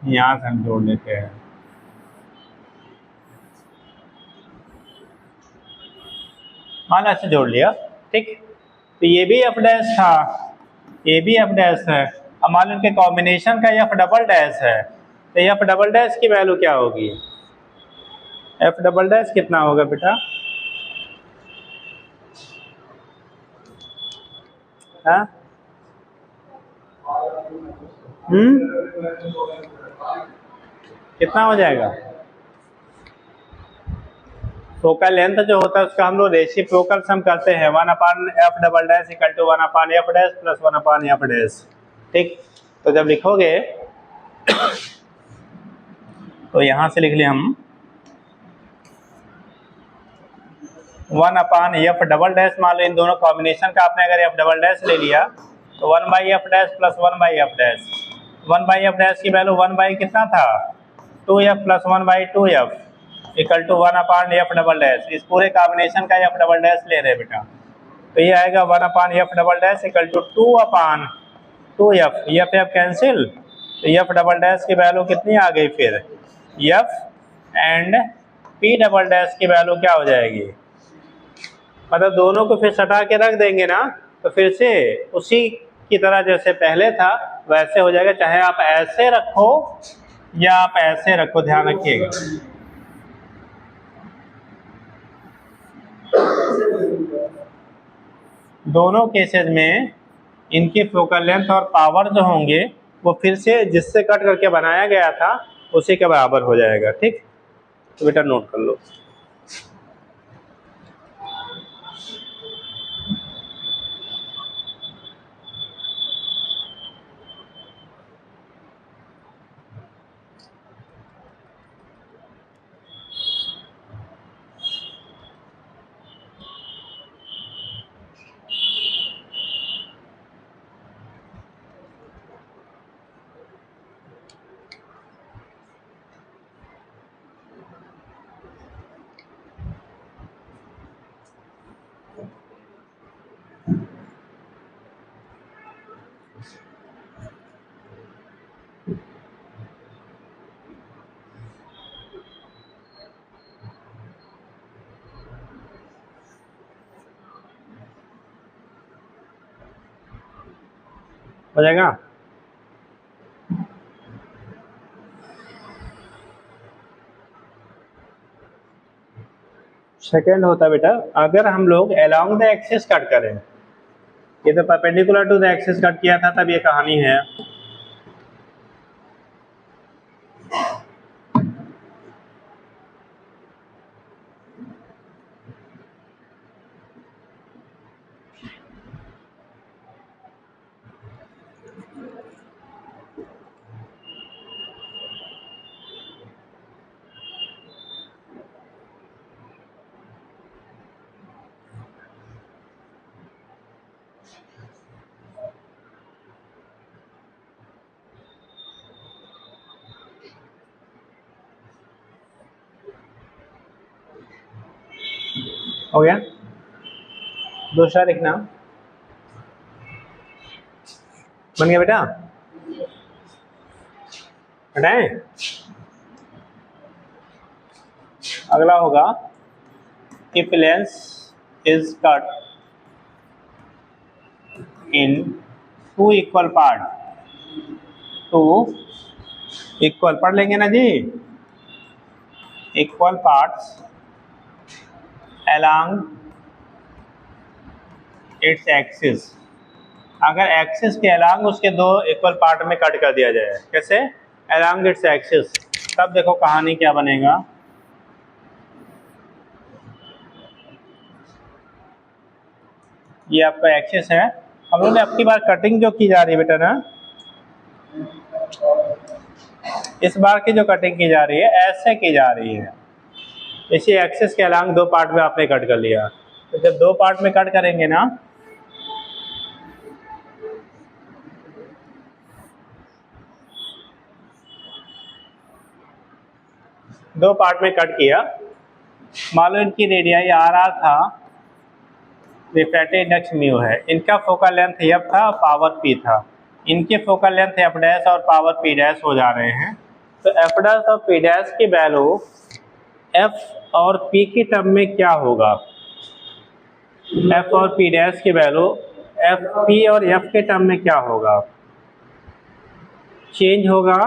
यहाँ से हम जोड़ लेते हैं। मान लो ऐसे जोड़ लिया। ठीक, तो ये भी एफ डैश था, ये भी एफ डैश है। अब मान लो इनके कॉम्बिनेशन का एफ डबल डैश है, तो एफ डबल डैश की वैल्यू क्या होगी? एफ डबल डैश कितना होगा बेटा? हाँ, कितना हो जाएगा? फोकल लेंथ जो होता है उसका हम लोग रेसिप्रोकल सम करते हैं, 1 upon F double dash equal to 1 upon f dash plus 1 upon f dash. ठीक, तो जब लिखोगे तो यहाँ से लिख लिया हम 1 अपान एफ डबल डैश। मान लो इन दोनों कॉम्बिनेशन का आपने अगर एफ डबल डैश ले लिया तो 1 by F dash plus 1 by F dash. 1 by F dash की वैल्यू 1 बाई कितना था? 2f plus 1 by 2f equal to 1 upon F double dash. इस पूरे कॉम्बिनेशन का एफ डबल डैश ले रहे बेटा, तो ये आएगा 1 upon F double dash equal to 2 upon 2f। F f cancel, तो एफ डबल डैश की वैल्यू कितनी आ गई? फिर f and p double dash की वैल्यू क्या हो जाएगी? मतलब दोनों को फिर सटा के रख देंगे ना, तो फिर से उसी की तरह जैसे पहले था वैसे हो जाएगा, चाहे आप ऐसे रखो या आप ऐसे रखो, ध्यान रखिएगा। दोनों केसेस में इनकी फोकल लेंथ और पावर जो होंगे वो फिर से जिससे कट करके बनाया गया था उसी के बराबर हो जाएगा। ठीक, तो बेटा नोट कर लो। हो जाएगा। सेकेंड होता है बेटा, अगर हम लोग अलोंग द एक्सिस कट करें, ये तो perpendicular to the axis cut किया था तब ये कहानी है। हो गया। दूसरा लिखना, बन गया बेटा, हटाएं। अगला होगा if lens is cut in two equal part, two equal, पढ़ लेंगे ना जी, equal parts along its axis। अगर एक्सिस के along उसके दो इक्वल पार्ट में कट कर दिया जाए, कैसे, along its axis, तब देखो कहानी क्या बनेगा। ये आपका एक्सिस है, हम लोग ने अब की बार कटिंग जो की जा रही है बेटा ना, इस बार की जो कटिंग की जा रही है ऐसे की जा रही है, इसी एक्सिस के अलॉन्ग दो पार्ट में आपने कट कर लिया। तो जब दो पार्ट में कट करेंगे ना, दो पार्ट में कट किया, मान लो इनकी रेडियाई RR था, रिफ्रैक्टिव इंडेक्स म्यू है, इनका फोकल लेंथ F था और पावर P था, इनके फोकल लेंथ F डैश और पावर P डैश हो जा रहे हैं। तो F डैश और P डैश की वैल्यू F और P की टर्म में क्या होगा, F और P डैश की वैल्यू F P और F के टर्म में क्या होगा, चेंज होगा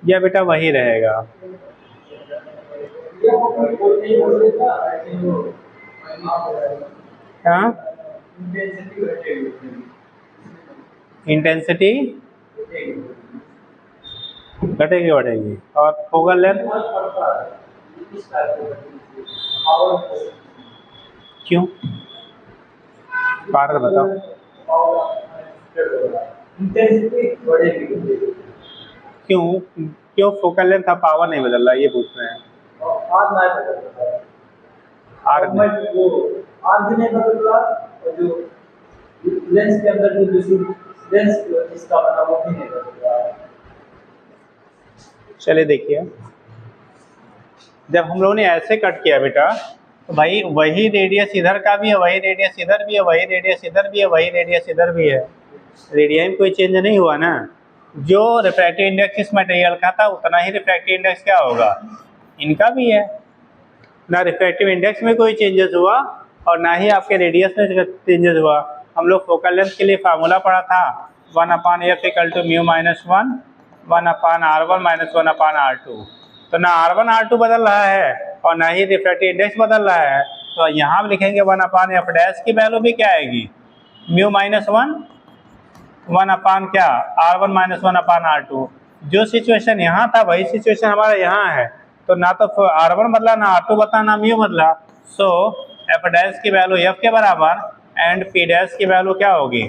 या बेटा वही रहेगा। हाँ, इंटेंसिटी घटेगी बढ़ेगी, और फोकल लेंथ क्यों, कारण बताओ। क्यों क्यों फोकल लेंथ था, पावर नहीं बदल रहा, ये पूछ रहे हैं। आर भी नहीं बदल रहा, और जो लेंस के अंदर जो लेंस इसका बना वो भी नहीं बदल रहा है। चलिए देखिए, जब हम लोगों ने ऐसे कट किया बेटा, तो भाई वही रेडियस इधर का भी है, वही रेडियस इधर भी है, वही रेडियस इधर भी है, वही रेडियस इधर भी है, रेडियस में कोई चेंज नहीं हुआ ना। जो रिफ्रैक्टिव इंडेक्स इस मटेरियल का था उतना ही रिफ्रैक्टिव इंडेक्स क्या होगा, इनका भी है ना। रिफ्रैक्टिव इंडेक्स में कोई चेंजेस हुआ और ना ही आपके रेडियस में चेंजेस हुआ। हम लोग फोकल लेंथ के लिए फार्मूला पढ़ा था 1/f = μ - 1 1/r1 - 1/r2। तो ना R1 R2 बदल रहा है और ना ही रिफ्रैक्टिव इंडेक्स बदल रहा है, तो यहाँ लिखेंगे 1/f डैश की वैल्यू भी क्या आएगी, μ - 1 1 क्या R1 - 1/r2। जो सिचुएशन यहाँ था वही सिचुएशन हमारा यहाँ है, तो ना तो R1 बदला, ना R2 बदला, ना म्यू बदला। सो f डैश की वैल्यू f के बराबर एंड p डैश की वैल्यू क्या होगी,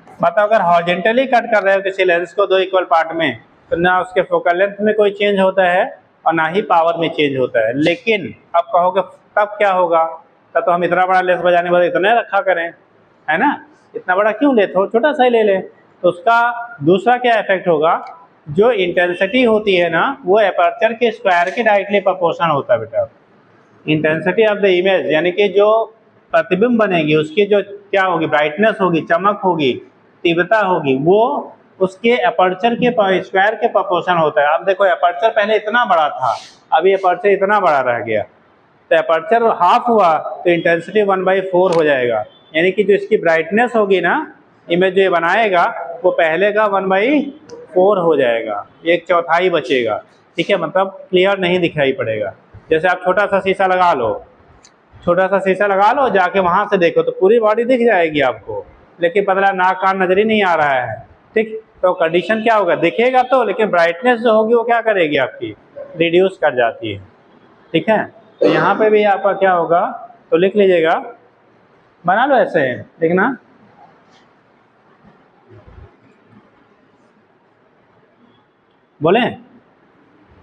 मतलब अगर हॉरिजॉन्टली कट कर रहे हो किसी लेंस को दो इक्वल पार्ट में, तो ना उसके फोकल लेंथ में कोई चेंज होता है और ना ही पावर में चेंज होता है। लेकिन अब कहोगे तब क्या होगा, तब तो हम इतना बड़ा लेंस बजाने वाले इतना रखा करें, है ना, इतना बड़ा क्यों ले, थोड़ा छोटा सा ही ले ले। तो उसका दूसरा क्या इफेक्ट होगा, जो इंटेंसिटी होती है ना वो एपर्चर के स्क्वायर के डायरेक्टली प्रोपोर्शनल होता है बेटा। इंटेंसिटी ऑफ द इमेज यानी कि जो प्रतिबिंब बनेगी उसकी जो क्या होगी, ब्राइटनेस होगी, चमक होगी, तीव्रता होगी वो उसके अपर्चर के स्क्वायर के प्रोपोर्शन होता है। अब देखो अपर्चर पहले इतना बड़ा था, अभी अपर्चर इतना बड़ा रह गया, तो अपर्चर हाफ हुआ तो इंटेंसिटी 1/4 हो जाएगा। यानी कि जो इसकी ब्राइटनेस होगी ना, इमेज जो ये बनाएगा वो पहले का 1/4 हो जाएगा, 1/4 बचेगा। ठीक है, मतलब क्लियर नहीं दिखाई पड़ेगा। जैसे आप छोटा सा शीशा लगा लो, छोटा सा शीशा लगा लो, जाके वहाँ से देखो तो पूरी बॉडी दिख जाएगी आपको, लेकिन पतला नाक कान नजर ही नहीं आ रहा है। ठीक, तो कंडीशन क्या होगा, दिखेगा तो, लेकिन ब्राइटनेस जो होगी वो क्या करेगी, आपकी रिड्यूस कर जाती है। ठीक है, तो यहाँ पे भी आपका क्या होगा, तो लिख लीजिएगा, बना लो ऐसे लिखना। बोले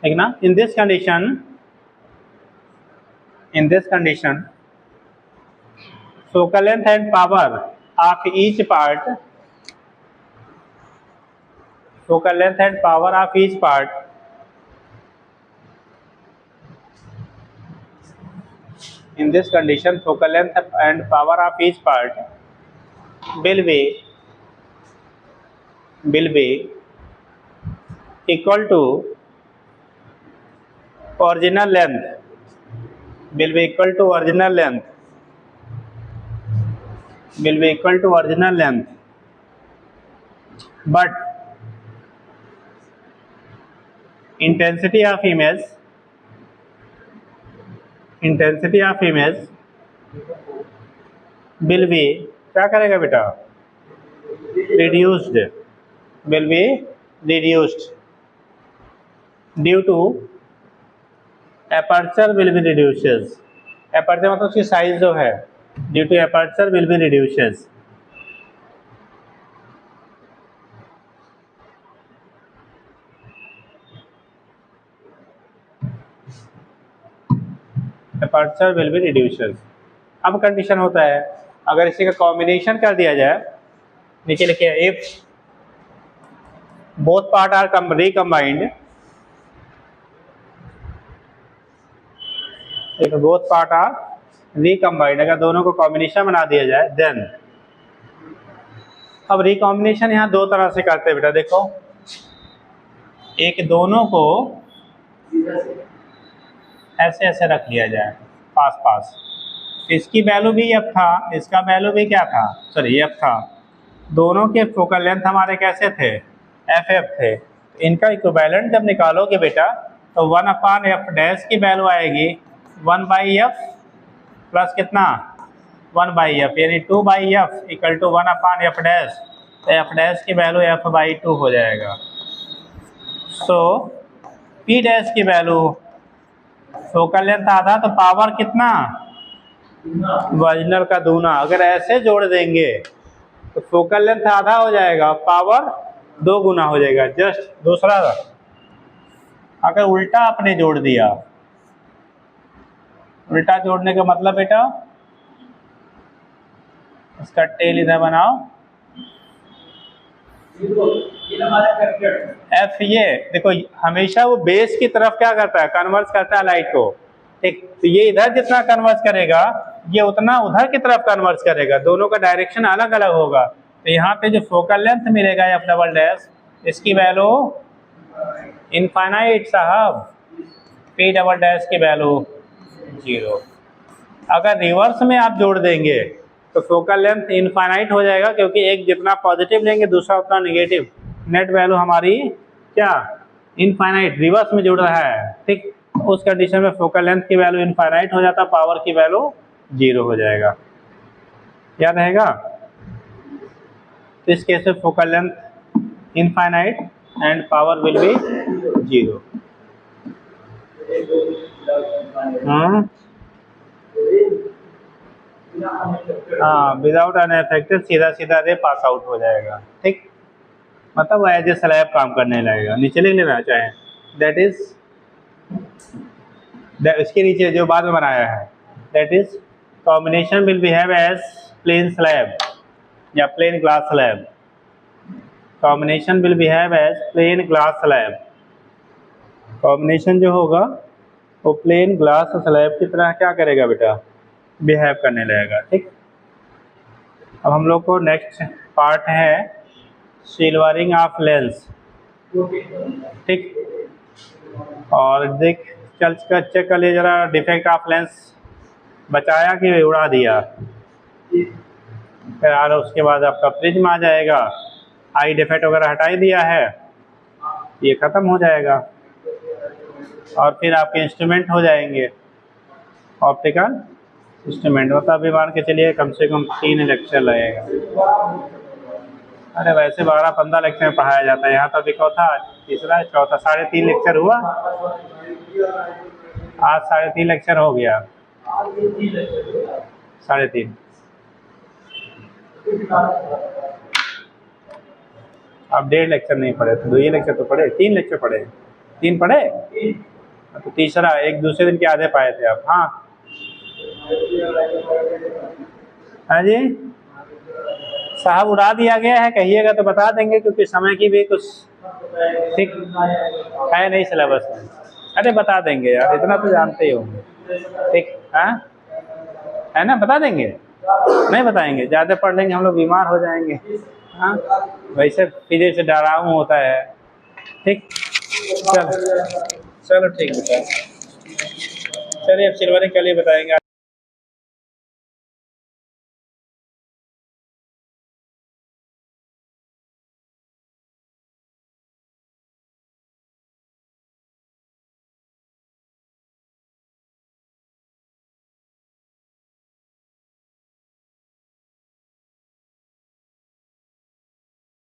लिखना, in this condition focal length and power of each part, focal length and power of each part in this condition focal length and power of each part will be equal to original length, will be equal to original length, will be equal to original length, but intensity of image will be क्या करेगा बेटा, reduced, will be reduced due to aperture will be reduces, aperture मतलब उसकी size जो है, due to aperture will be reduces, aperture will be reduces। अब condition होता है, अगर इसी का कॉम्बिनेशन कर दिया जाए, नीचे लिखिए, if both part are recombined, if both part are recombined, अगर दोनों को कॉम्बिनेशन बना दिया जाए, देन, अब रिकॉम्बिनेशन यहाँ दो तरह से करते हैं बेटा, देखो, एक दोनों को ऐसे ऐसे रख लिया जाए पास पास, इसकी वैल्यू भी एफ था, इसका वैल्यू भी क्या था, सॉरी एफ था, दोनों के फोकल लेंथ हमारे कैसे थे, एफ एफ थे। तो इनका इक्विवेलेंट जब निकालोगे बेटा, तो 1/f डैश की वैल्यू आएगी 1/f प्लस कितना 1/f, यानी 2/f equal to 1/f dash, तो एफ डैश की वैल्यू f/2 हो जाएगा। सो पी डैश की वैल्यू, फोकल लेंथ आधा तो पावर कितना, ओरिजिनल का दूना। अगर ऐसे जोड़ देंगे तो फोकल लेंथ आधा हो जाएगा, पावर 2 गुना हो जाएगा, जस्ट दूसरा। अगर उल्टा आपने जोड़ दिया, उल्टा जोड़ने का मतलब बेटा, इसका टेल इधर बनाओ, एफ, ये देखो हमेशा वो बेस की तरफ क्या करता है, कन्वर्स करता है लाइट को। ठीक, तो ये इधर जितना कन्वर्स करेगा, ये उतना उधर की तरफ कन्वर्स करेगा, दोनों का डायरेक्शन अलग अलग होगा। तो यहाँ पे जो फोकल लेंथ मिलेगा एफ डबल डैश, इसकी वैल्यू इनफाइनाइट साहब, पी डबल डैश की वैल्यू 0। अगर रिवर्स में आप जोड़ देंगे तो फोकल लेंथ इनफाइनाइट हो जाएगा, क्योंकि एक जितना पॉजिटिव लेंगे दूसरा उतना नेगेटिव, नेट वैल्यू हमारी क्या, इनफाइनाइट, रिवर्स में जुड़ रहा है। ठीक, उस कंडीशन में फोकल लेंथ की वैल्यू इनफाइनाइट हो जाता, पावर की वैल्यू 0 हो जाएगा, याद रहेगा। तो इस केस में focal length infinite and power will be 0। हाँ, विदाउट अनअफेक्टेड सीधा सीधा रे पास आउट हो जाएगा। ठीक, मतलब वो एज ए स्लैब काम करने लगेगा। नीचे लिख लेना चाहें, दैट इज, इसके नीचे जो बाद में बनाया है, that is combination will behave as plane slab या plane glass slab, combination will behave as plane glass slab. Combination जो होगा वो प्लेन ग्लास स्लैब की तरह क्या करेगा बेटा, बिहेव करने लगेगा। ठीक, अब हम लोग को नेक्स्ट पार्ट है सिल्वरिंग ऑफ लेंस, ठीक। और देख चल कर चेक कर लिए जरा, डिफेक्ट ऑफ लेंस बचाया कि उड़ा दिया। फिर और उसके बाद आपका प्रिज्म आ जाएगा, आई डिफेक्ट वगैरह हटा ही दिया है, ये ख़त्म हो जाएगा। और फिर आपके इंस्ट्रूमेंट हो जाएंगे ऑप्टिकल इंस्ट्रूमेंट। मतलब अभी मान के चलिए कम से कम 3 लेक्चर लगेगा। अरे वैसे 12-15 लेक्चर में पढ़ाया जाता है, यहाँ तो अभी चौथा, तीसरा, चौथा, 3.5 लेक्चर हुआ। आज 3.5 लेक्चर हो गया, 3.5। अब 1.5 लेक्चर नहीं पढ़े तो 2 लेक्चर तो पढ़े, 3 लेक्चर पढ़े, 3 पढ़े तो तीसरा एक दूसरे दिन के आधे पाए थे आप। हाँ हाँ जी साहब, उड़ा दिया गया है, कहिएगा तो बता देंगे, क्योंकि समय की भी कुछ ठीक है नहीं सिलेबस में। अरे बता देंगे यार, इतना तो जानते ही होंगे, ठीक। हाँ है ना, बता देंगे। नहीं बताएंगे, ज़्यादा पढ़ लेंगे हम लोग, बीमार हो जाएंगे। हाँ वैसे फिजिक्स से डराऊं होता है, ठीक। चलो चलो ठीक बेटा, चलिए अब सिल्वरिंग के लिए बताएंगे।